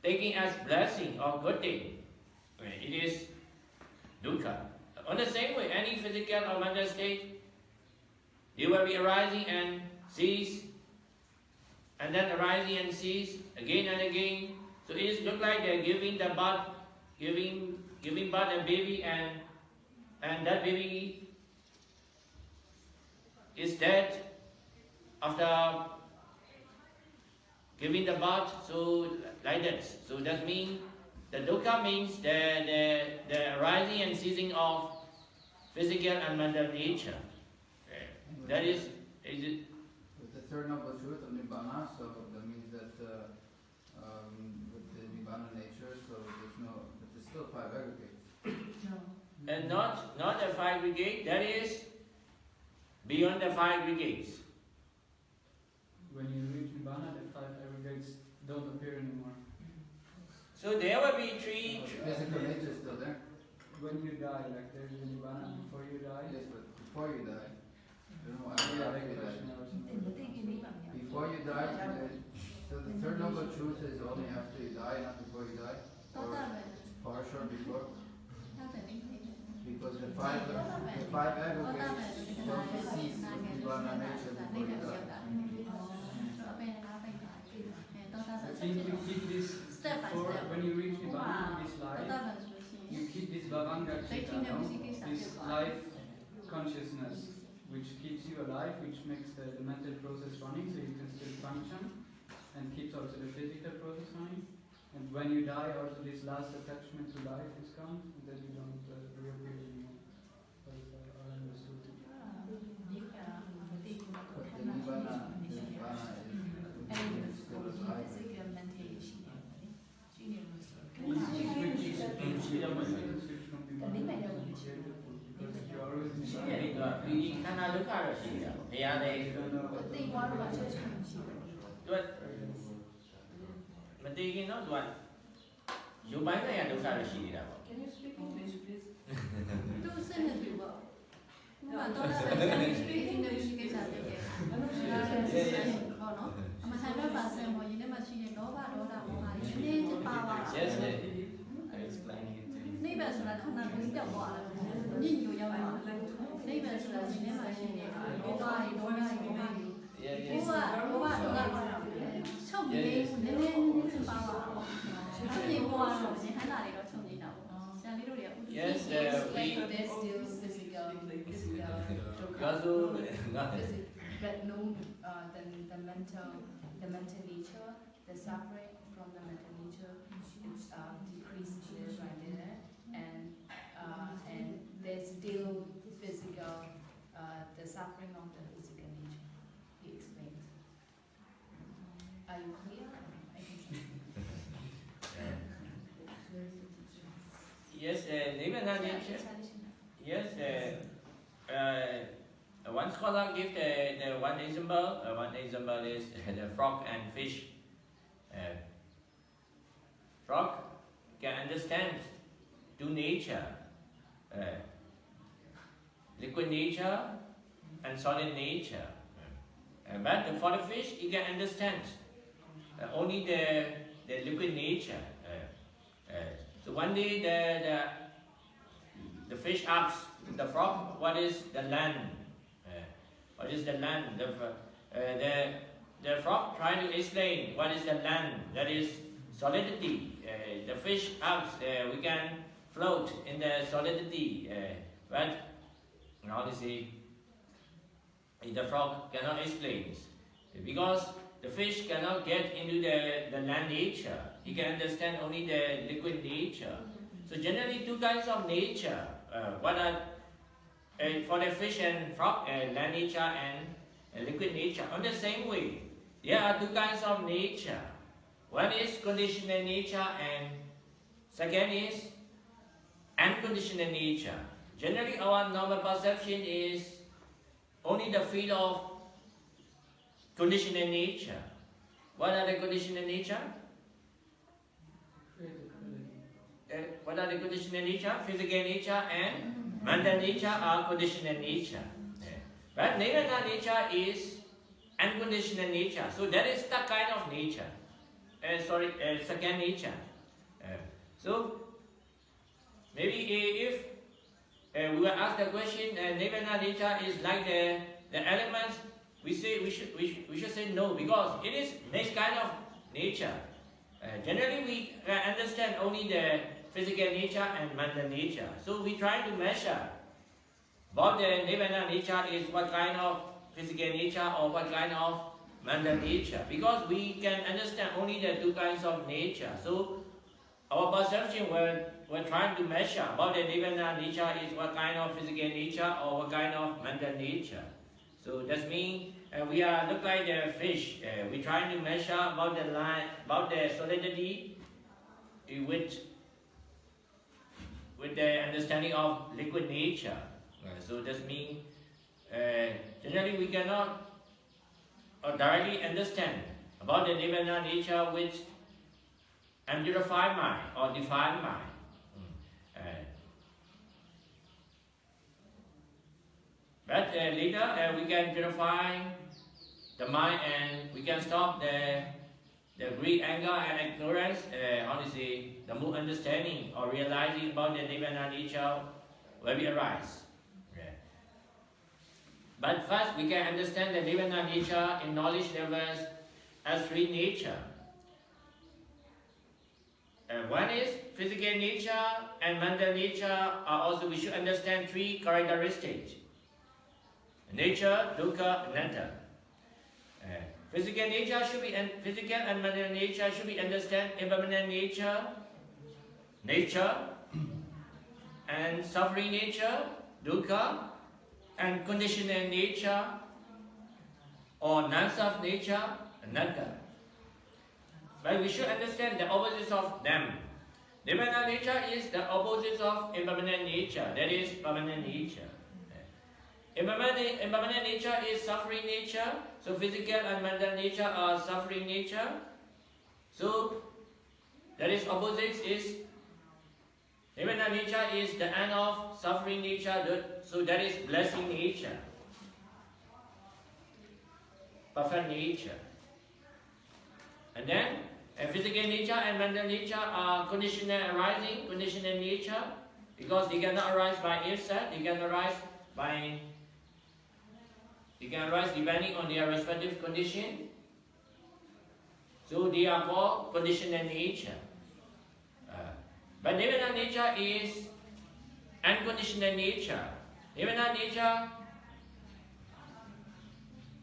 taking as blessing or good thing. It is dukkha. On the same way, any physical or mental state, they will be arising and cease, and then arising and cease again and again. So it looks like they're giving the birth, giving birth a baby, and that baby is dead after giving the birth, so like that. So that means the dukkha means the arising and ceasing of physical and mental nature. That is it? With the third noble truth of Nibbana, so that means that with the Nibbana nature, so there's still 5 aggregates. No. And not the 5 aggregate, that is beyond the 5 aggregates. When you reach Nibbana, the 5 aggregates don't appear anymore. So there will be 3. Physical nature is still there. When you die, like there's a Nibbana before you die. Yes, but before you die, you know, Yeah, after like you die. question or something. Before you die, so the third noble truth is only after you die, not before you die, or partial before, because the five aggregates don't cease with Nibbana nature before you die. I think you keep this before, when you reach Nibbana, this life, you keep this Bhavanga Chitta, no? This life consciousness, which keeps you alive, which makes the mental process running, so you can still function, and keeps also the physical process running. And when you die, also this last attachment to life is gone, and then you don't reappear anymore. That's all I understood. But the Nibbana is still alive. Can you speak English, please? Yes, I explain it. နိဗ္ဗာန်ဆိုတာခန္ဓာကိုယ်ကြီးပြောက်သွားတာ။ညဉ့်ညူရောက်သွားတာ။နိဗ္ဗာန်ဆိုတာဒီထဲမှာရှိနေတာ။ဒေါသတွေဒေါသတွေဒေါသတွေ။ Yeah, ဘုရားဒေါသဒေါသပါတာ။ချုပ်ပြီးနည်းနည်းပါပါတော့။အပြင်ပေါ်တော့ဉာဏ်ဟန္တာတွေတော့ချုပ်နေတာပေါ့။ဆရာလေးတို့တွေကဥဒ္ဒ Yes, There's we still physical Gazu, but no, the mental nature, the suffering from the mental nature, it's decreased there, right there, and there's still physical, the suffering of the physical nature. He explains. Are you clear? I can see. Yes, Nibbana nature. Yes, one scholar gives the one example. One example is the frog and fish. Frog can understand two nature, liquid nature and solid nature. But for the fish, he can understand only the liquid nature. So one day the fish asks the frog, "What is the land? What is the land?" The frog trying to explain what is the land. That is solidity. The fish asks, "We can float in the solidity," but honestly, the frog cannot explain because the fish cannot get into the land nature. He can understand only the liquid nature. So generally, two kinds of nature. What are for the fish and frog, land nature and liquid nature. On the same way, there are two kinds of nature. One is conditional nature and second is unconditional nature. Generally, our normal perception is only the field of conditional nature. What are the conditional nature? What are the conditional nature? Physical nature and mental nature are conditional nature. But Nibbana nature is unconditional nature. So that is the kind of nature. Second nature. So maybe if we were asked the question, Nibbana nature is like the elements, we should say no, because it is next kind of nature. Generally we understand only the physical nature and mental nature. So we try to measure what the Nibbana nature is, what kind of physical nature or what kind of mental nature, because we can understand only the two kinds of nature. So our perception we're trying to measure about the Nirvana nature is what kind of physical nature or what kind of mental nature. So that means we are look like the fish. We're trying to measure about the line, about the solidity with the understanding of liquid nature. So that means generally we cannot directly understand about the Nirvana nature with unpurified mind or defiled mind. But later we can purify the mind and we can stop the greed, anger and ignorance, honestly, the more understanding or realizing about the Nirvana nature will be arise. But first we can understand the Nirvana nature in knowledge levels as three nature. One is physical nature and mental nature are also, we should understand three characteristics. Nature, dukkha, anatta. Physical nature should be, physical and mental nature should be understand impermanent nature, and suffering nature, dukkha, and conditional nature or non-self nature, anatta. But we should understand the opposites of them. Nirvana nature is the opposite of impermanent nature, that is permanent nature. Impermanent nature is suffering nature, so physical and mental nature are suffering nature. So that is opposite is Nirvana nature is the end of suffering nature, so that is blessing nature, perfect nature. And then physical nature and mental nature are conditional arising, conditional nature, because they cannot arise by itself, they can arise depending on their respective condition. So they are called conditional nature. But Nirvana nature is unconditional nature. Nirvana nature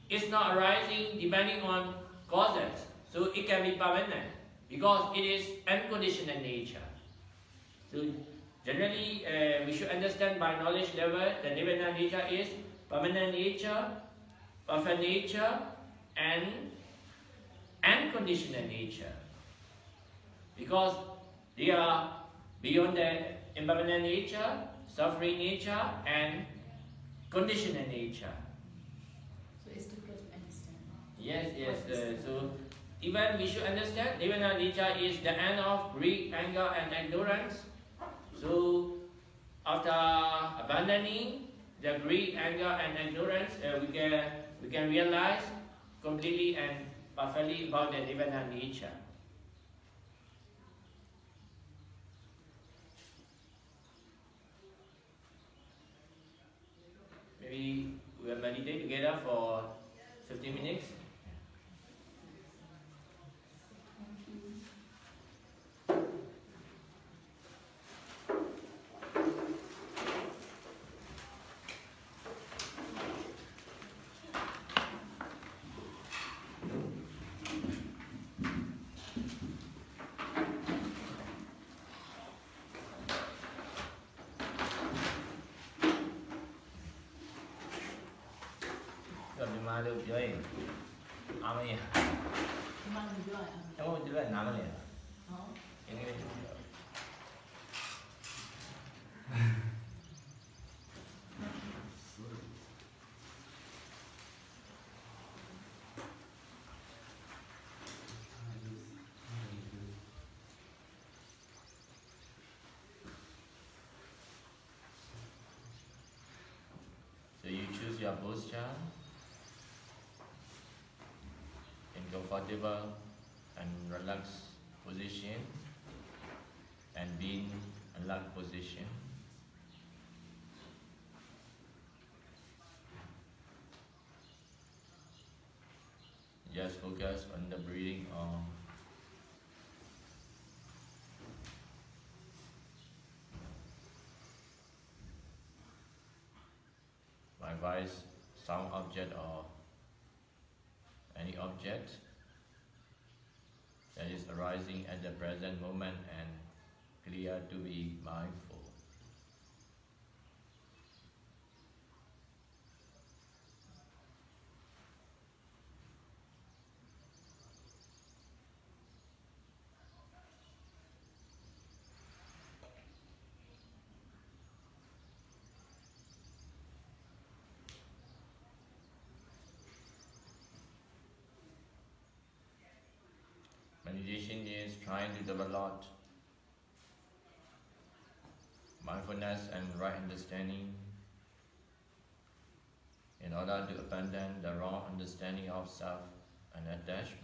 is not arising depending on causes. So it can be permanent because it is unconditional nature. So generally we should understand by knowledge level that Nirvana nature is permanent nature, perfect nature and unconditional nature. Because they are beyond the impermanent nature, suffering nature and conditional nature. So it's difficult to understand. Yes. So even we should understand Nirvana nature is the end of greed, anger and ignorance. So after abandoning the greed, anger and ignorance, we can realize completely and perfectly about the Nirvana nature. Maybe we will meditate together for 15 minutes. Được rồi, am ấy. Mang được rồi. Đâu được rồi, nắm lên. So you choose your posture. Comfortable and relaxed position and being in locked position. Just focus on the breathing or my voice sound object or any object that is arising at the present moment and clear to be mindful. Meditation is trying to develop mindfulness and right understanding in order to abandon the wrong understanding of self and attachment.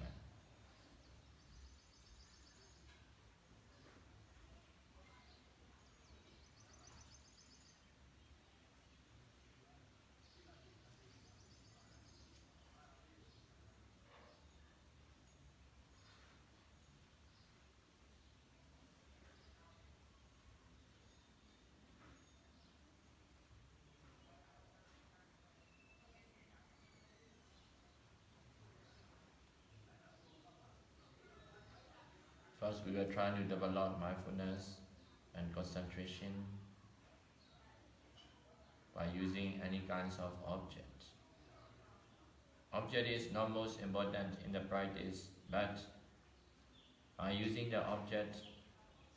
First, we were trying to develop mindfulness and concentration by using any kinds of objects. Object is not most important in the practice, but by using the object,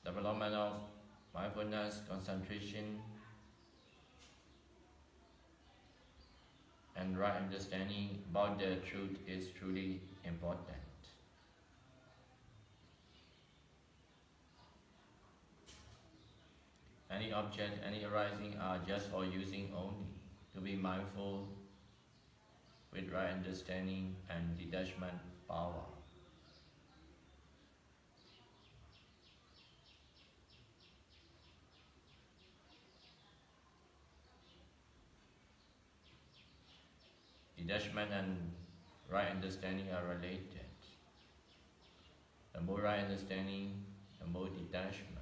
development of mindfulness, concentration, and right understanding about the truth is truly important. Any object, any arising are just for using only, to be mindful with right understanding and detachment power. Detachment and right understanding are related. The more right understanding, the more detachment.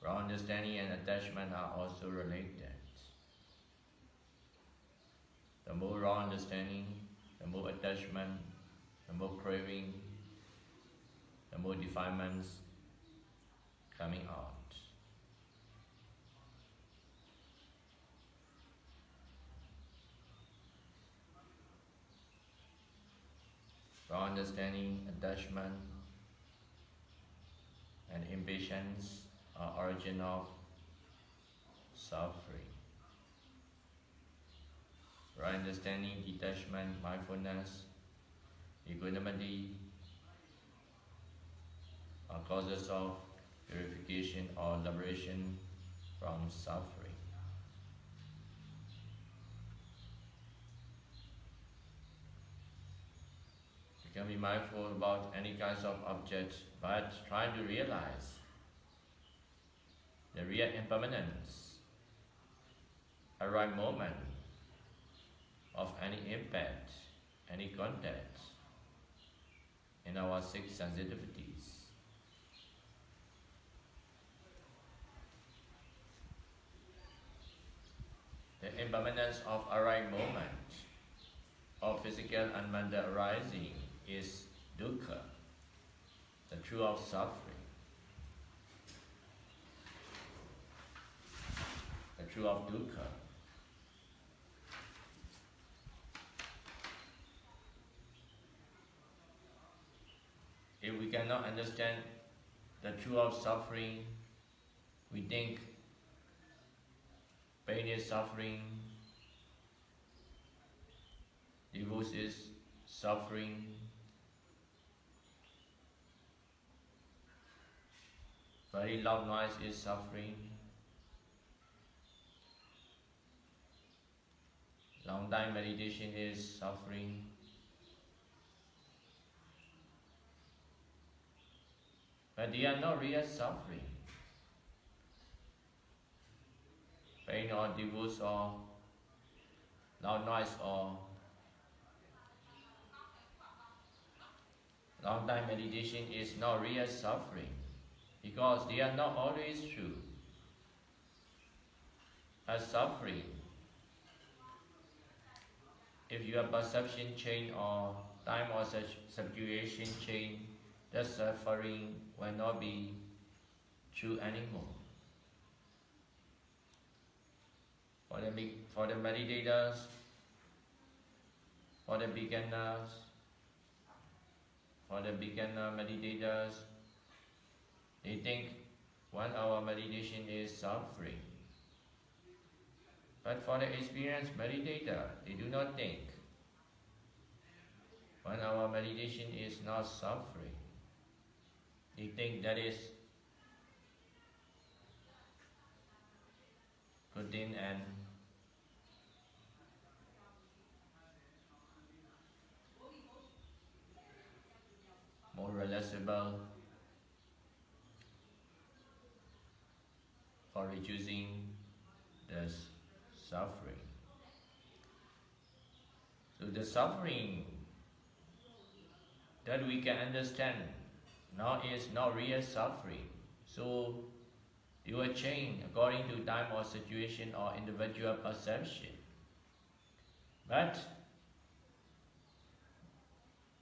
Wrong understanding and attachment are also related. The more wrong understanding, the more attachment, the more craving, the more defilements coming out. Wrong understanding, attachment, and impatience are origin of suffering. Right understanding, detachment, mindfulness, equanimity are causes of purification or liberation from suffering. You can be mindful about any kinds of objects, but try to realize the real impermanence, a right moment of any impact, any contact in our six sensitivities. The impermanence of a right moment of physical and mental arising is dukkha, the truth of suffering. The truth of dukkha. If we cannot understand the truth of suffering, we think pain is suffering, divorce is suffering, very loud noise is suffering, long time meditation is suffering. But they are not real suffering. Pain or divorce or loud noise or long time meditation is not real suffering, because they are not always true. As suffering if your perception change or time or situation change, that suffering will not be true anymore. For the meditators, for the beginner meditators, they think 1 hour meditation is suffering. But for the experienced meditator, they do not think 1 hour meditation is not suffering. They think that is routine and more realizable for reducing the suffering. So the suffering that we can understand now is not real suffering. So it will change according to time or situation or individual perception. But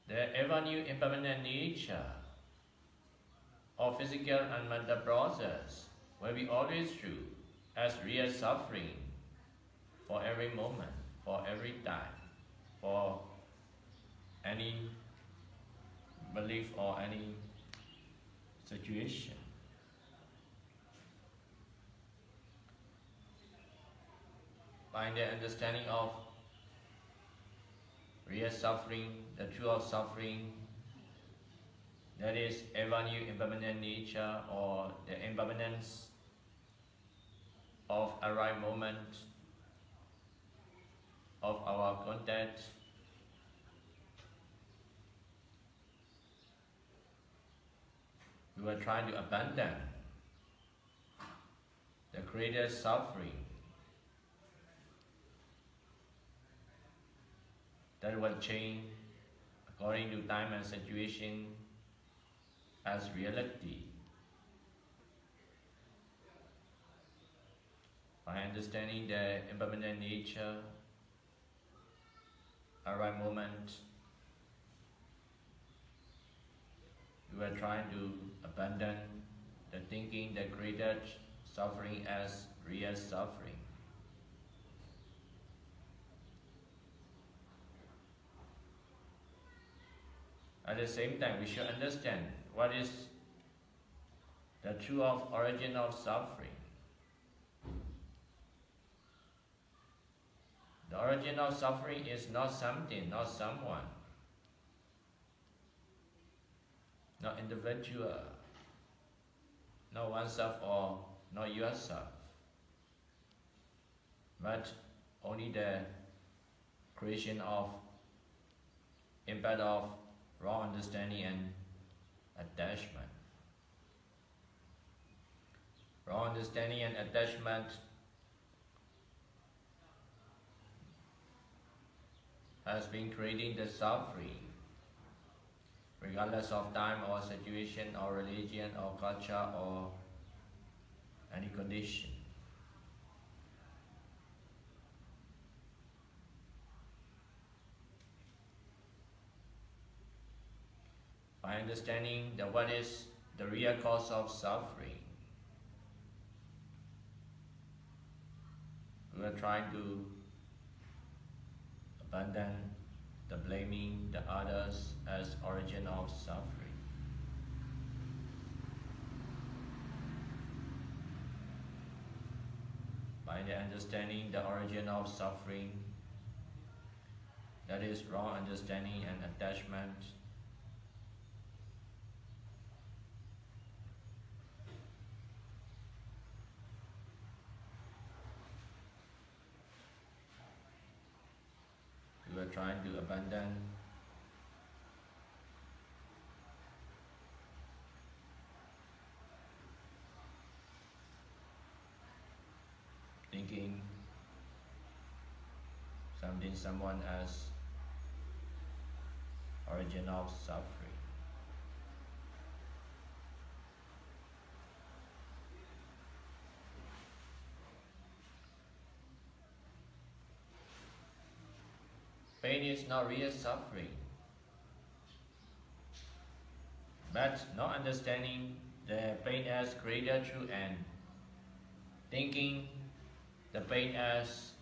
the ever new impermanent nature of physical and mental process will be always true as real suffering for every moment, for every time, for any belief or any situation. By the understanding of real suffering, the truth of suffering, that is ever new impermanent nature or the impermanence of a right moment of our contact, we were trying to abandon the greatest suffering that will change according to time and situation as reality. By understanding the impermanent nature, a right moment, we were trying to abandon the thinking that created suffering as real suffering. At the same time, we should understand what is the true of origin of suffering. The origin of suffering is not something, not someone, not individual, not oneself or not yourself, but only the creation of impact of wrong understanding and attachment. Wrong understanding and attachment has been creating the suffering, regardless of time or situation or religion or culture or any condition. By understanding what is the real cause of suffering, we are trying to abandon the blaming the others as origin of suffering. By the understanding the origin of suffering, that is wrong understanding and attachment, we are trying to abandon thinking something, someone as origin of suffering. pain is not real suffering. But not understanding the pain as created through and thinking the pain as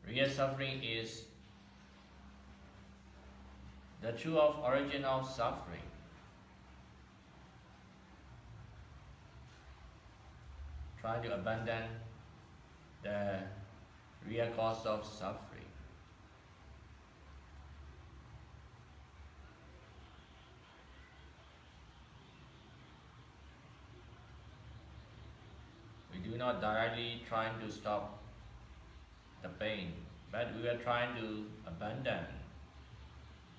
real suffering is the true of origin of suffering. Try to abandon the real cause of suffering. We do not directly trying to stop the pain, but we are trying to abandon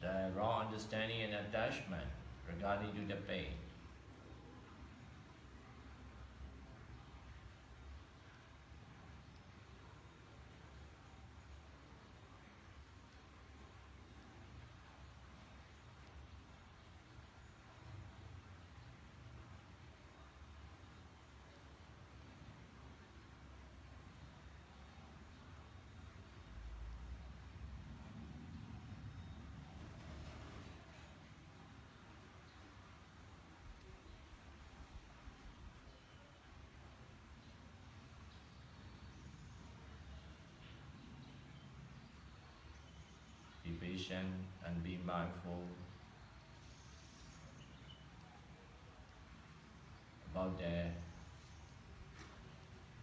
the wrong understanding and attachment regarding to the pain. Be patient and be mindful about the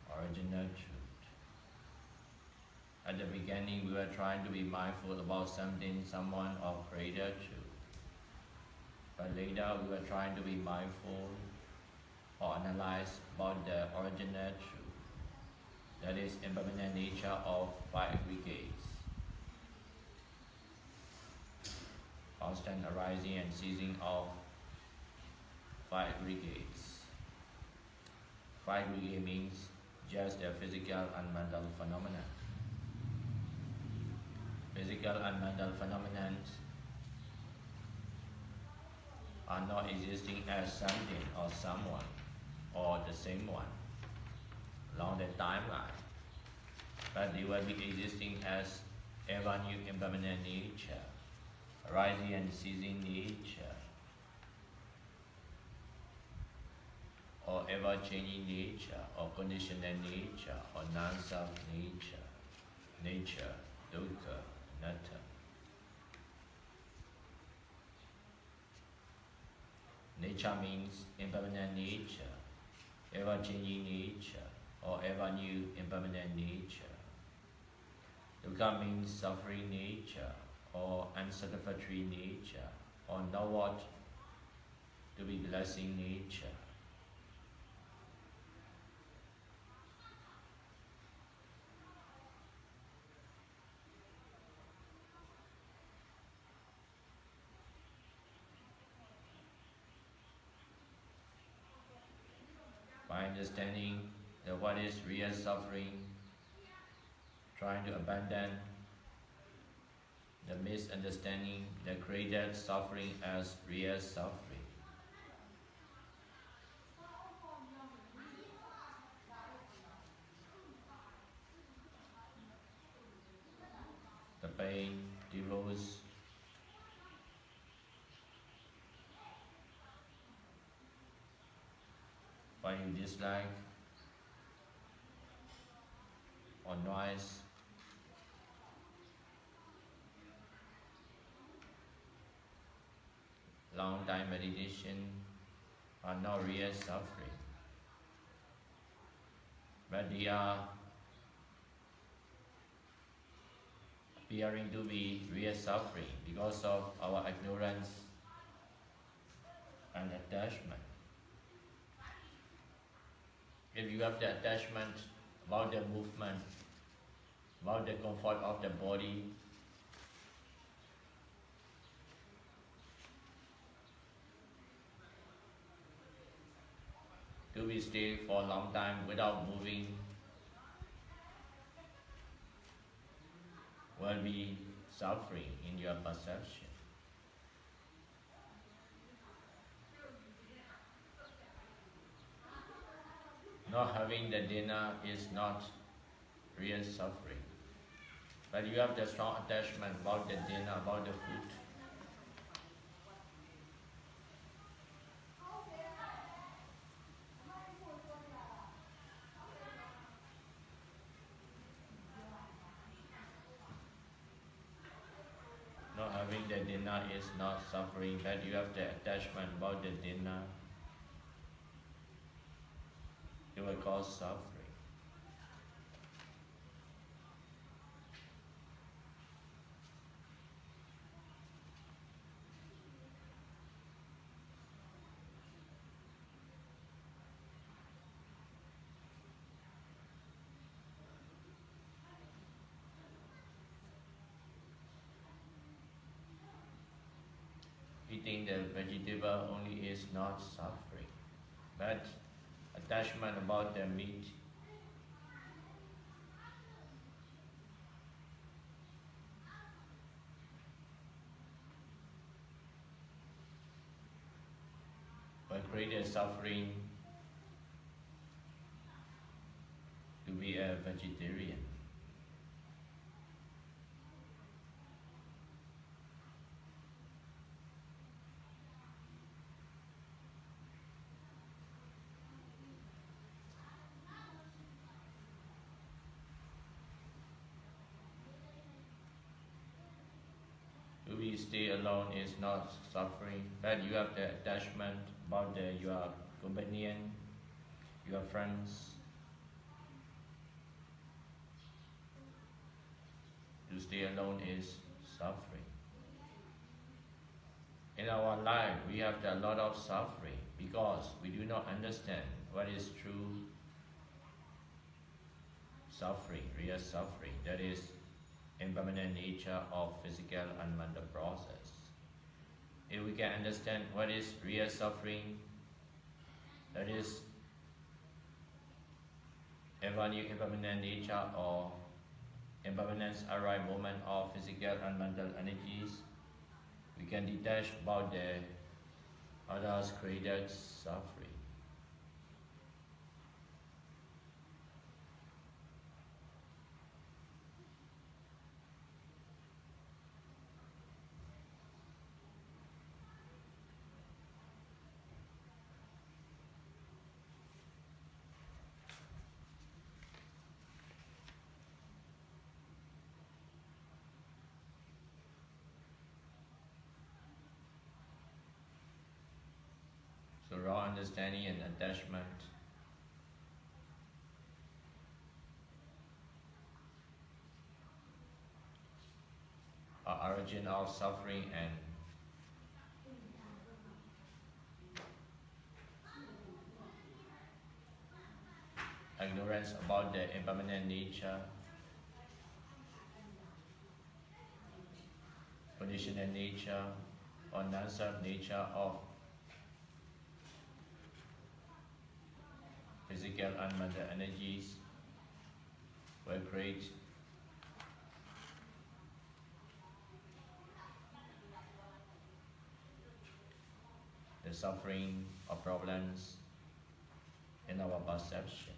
original truth. At the beginning, we were trying to be mindful about something, someone, or greater truth. But later, we were trying to be mindful or analyze about the original truth, that is, impermanent nature of five aggregates. Constant arising and ceasing of five aggregates. Five aggregate means just the physical and mental phenomena. Physical and mental phenomena are not existing as something or someone or the same one along the timeline, but they will be existing as ever new impermanent nature, arising and ceasing nature, or ever-changing nature, or conditional nature, or non-self nature, nature, dukkha, anatta. Nature means impermanent nature, ever-changing nature, or ever-new impermanent nature. Dukkha means suffering nature, or unsatisfactory nature, or not what to be blessing nature. By understanding that what is real suffering, trying to abandon the misunderstanding that created suffering as real suffering. The pain, divorce, what you dislike, or noise, long time meditation are not real suffering, but they are appearing to be real suffering because of our ignorance and attachment. If you have the attachment about the movement, about the comfort of the body, to be still for a long time without moving will be suffering in your perception. Not having the dinner is not real suffering. But you have the strong attachment about the dinner, about the food. Not having the dinner is not suffering, but you have the attachment about the dinner. It will cause suffering. Eating the vegetable only is not suffering, but attachment about the meat will create a suffering to be a vegetarian. To be stay alone is not suffering, but you have the attachment about your companion, your friends. To stay alone is suffering. In our life, we have a lot of suffering because we do not understand what is true suffering, real suffering, that is impermanent nature of physical and mental process. If we can understand what is real suffering, that is impermanent nature or impermanence arrive moment of physical and mental energies, we can detach about the others created suffering. So raw understanding and attachment are origin of suffering, and ignorance about the impermanent nature, conditional nature, or non-self nature of physical and mental energies will create the suffering or problems in our perception.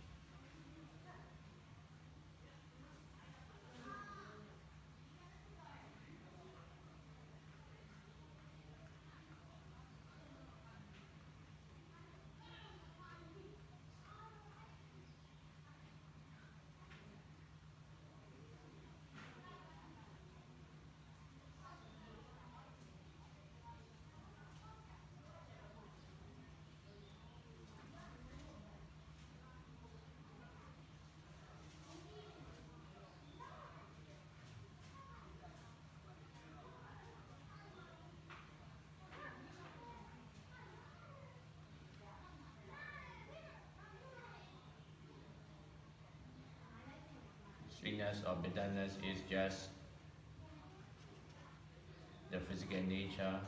Sweetness or bitterness is just the physical nature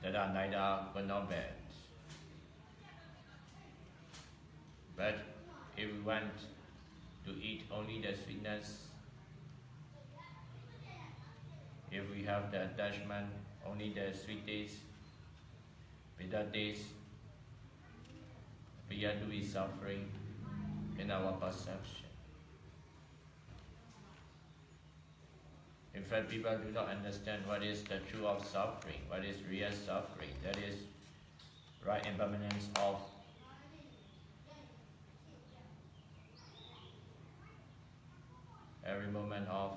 that are neither good nor bad. But if we want to eat only the sweetness, if we have the attachment, only the sweet taste, bitter taste, we are to be suffering in our perception. In fact, people do not understand what is the truth of suffering, what is real suffering. That is right impermanence of every moment of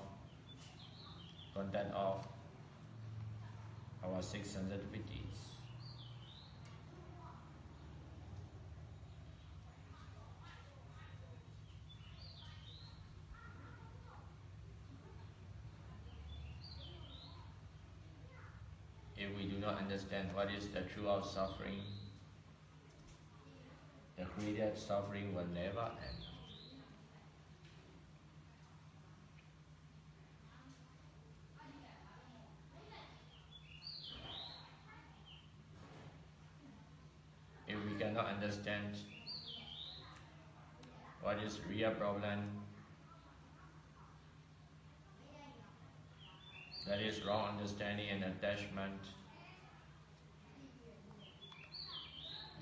content of our six sensitivities. If we do not understand what is the truth of suffering, the created suffering will never end. If we cannot understand what is real problem, that is wrong understanding and attachment,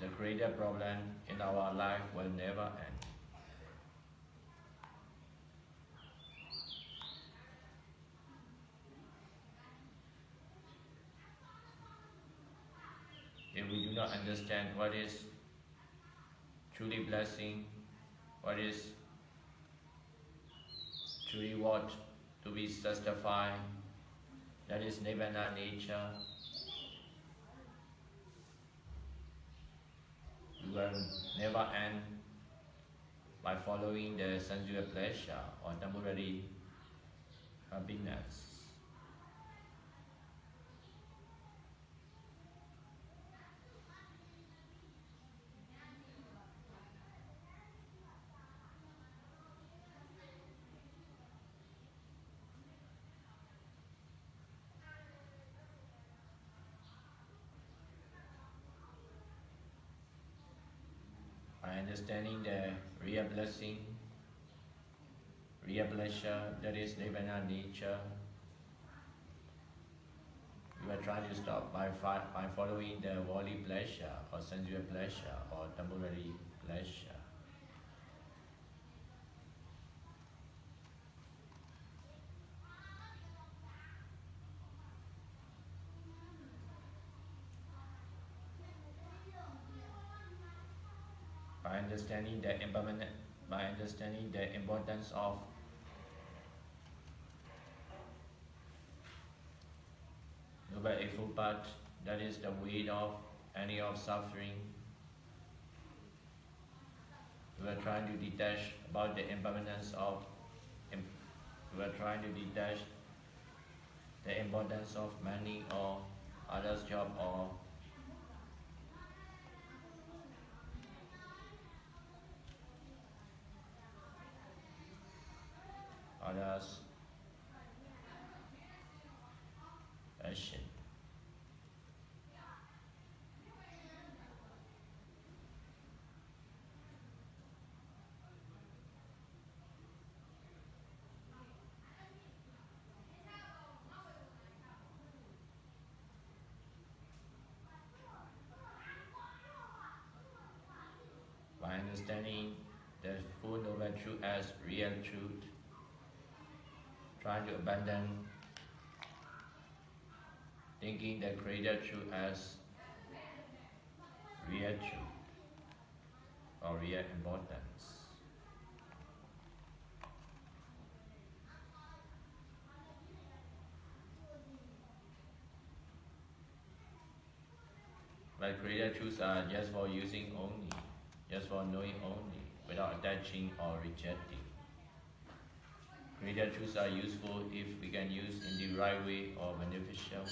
the created problem in our life will never end. If we do not understand what is truly blessing, what is truly what to be justified, that is Nibbana nature, we will never end by following the sensual pleasure or temporary happiness. By understanding the real blessing, real pleasure, that is Nibbana nature, we will try to stop by following the worldly pleasure or sensual pleasure or temporary pleasure. By understanding the importance of Noble Eightfold Path, that is the weight of any of suffering, we are trying to detach about the impermanence of, we are trying to detach the importance of money or others' job or others' action. By understanding the full noble truth as real truth, trying to abandon thinking the created truth as real truth or real importance. But created truths are just for using only, just for knowing only, without attaching or rejecting. Created truths are useful if we can use in the right way or beneficial way.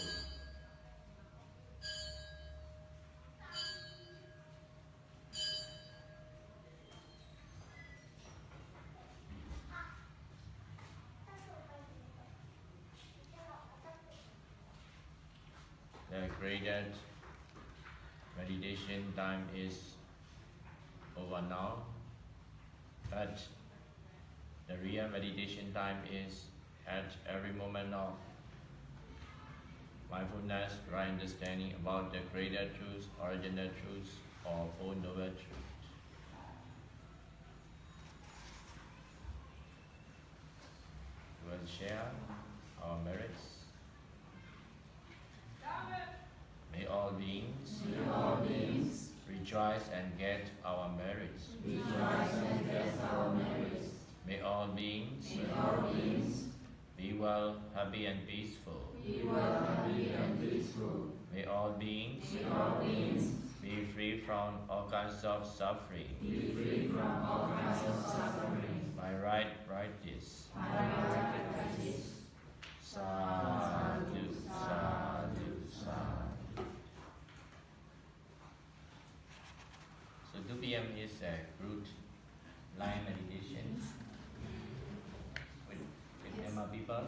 The created meditation time is over now, but the real meditation time is at every moment of mindfulness, right understanding about the created truths, original truths, or Four Noble Truths. We will share our our merits. May all beings rejoice and get our merits. May all beings be well, happy and peaceful. May all beings be free from all kinds of suffering. By right practice. Sadhu, sadhu, sadhu. So 2 p.m. is a group line meditation with Emma people.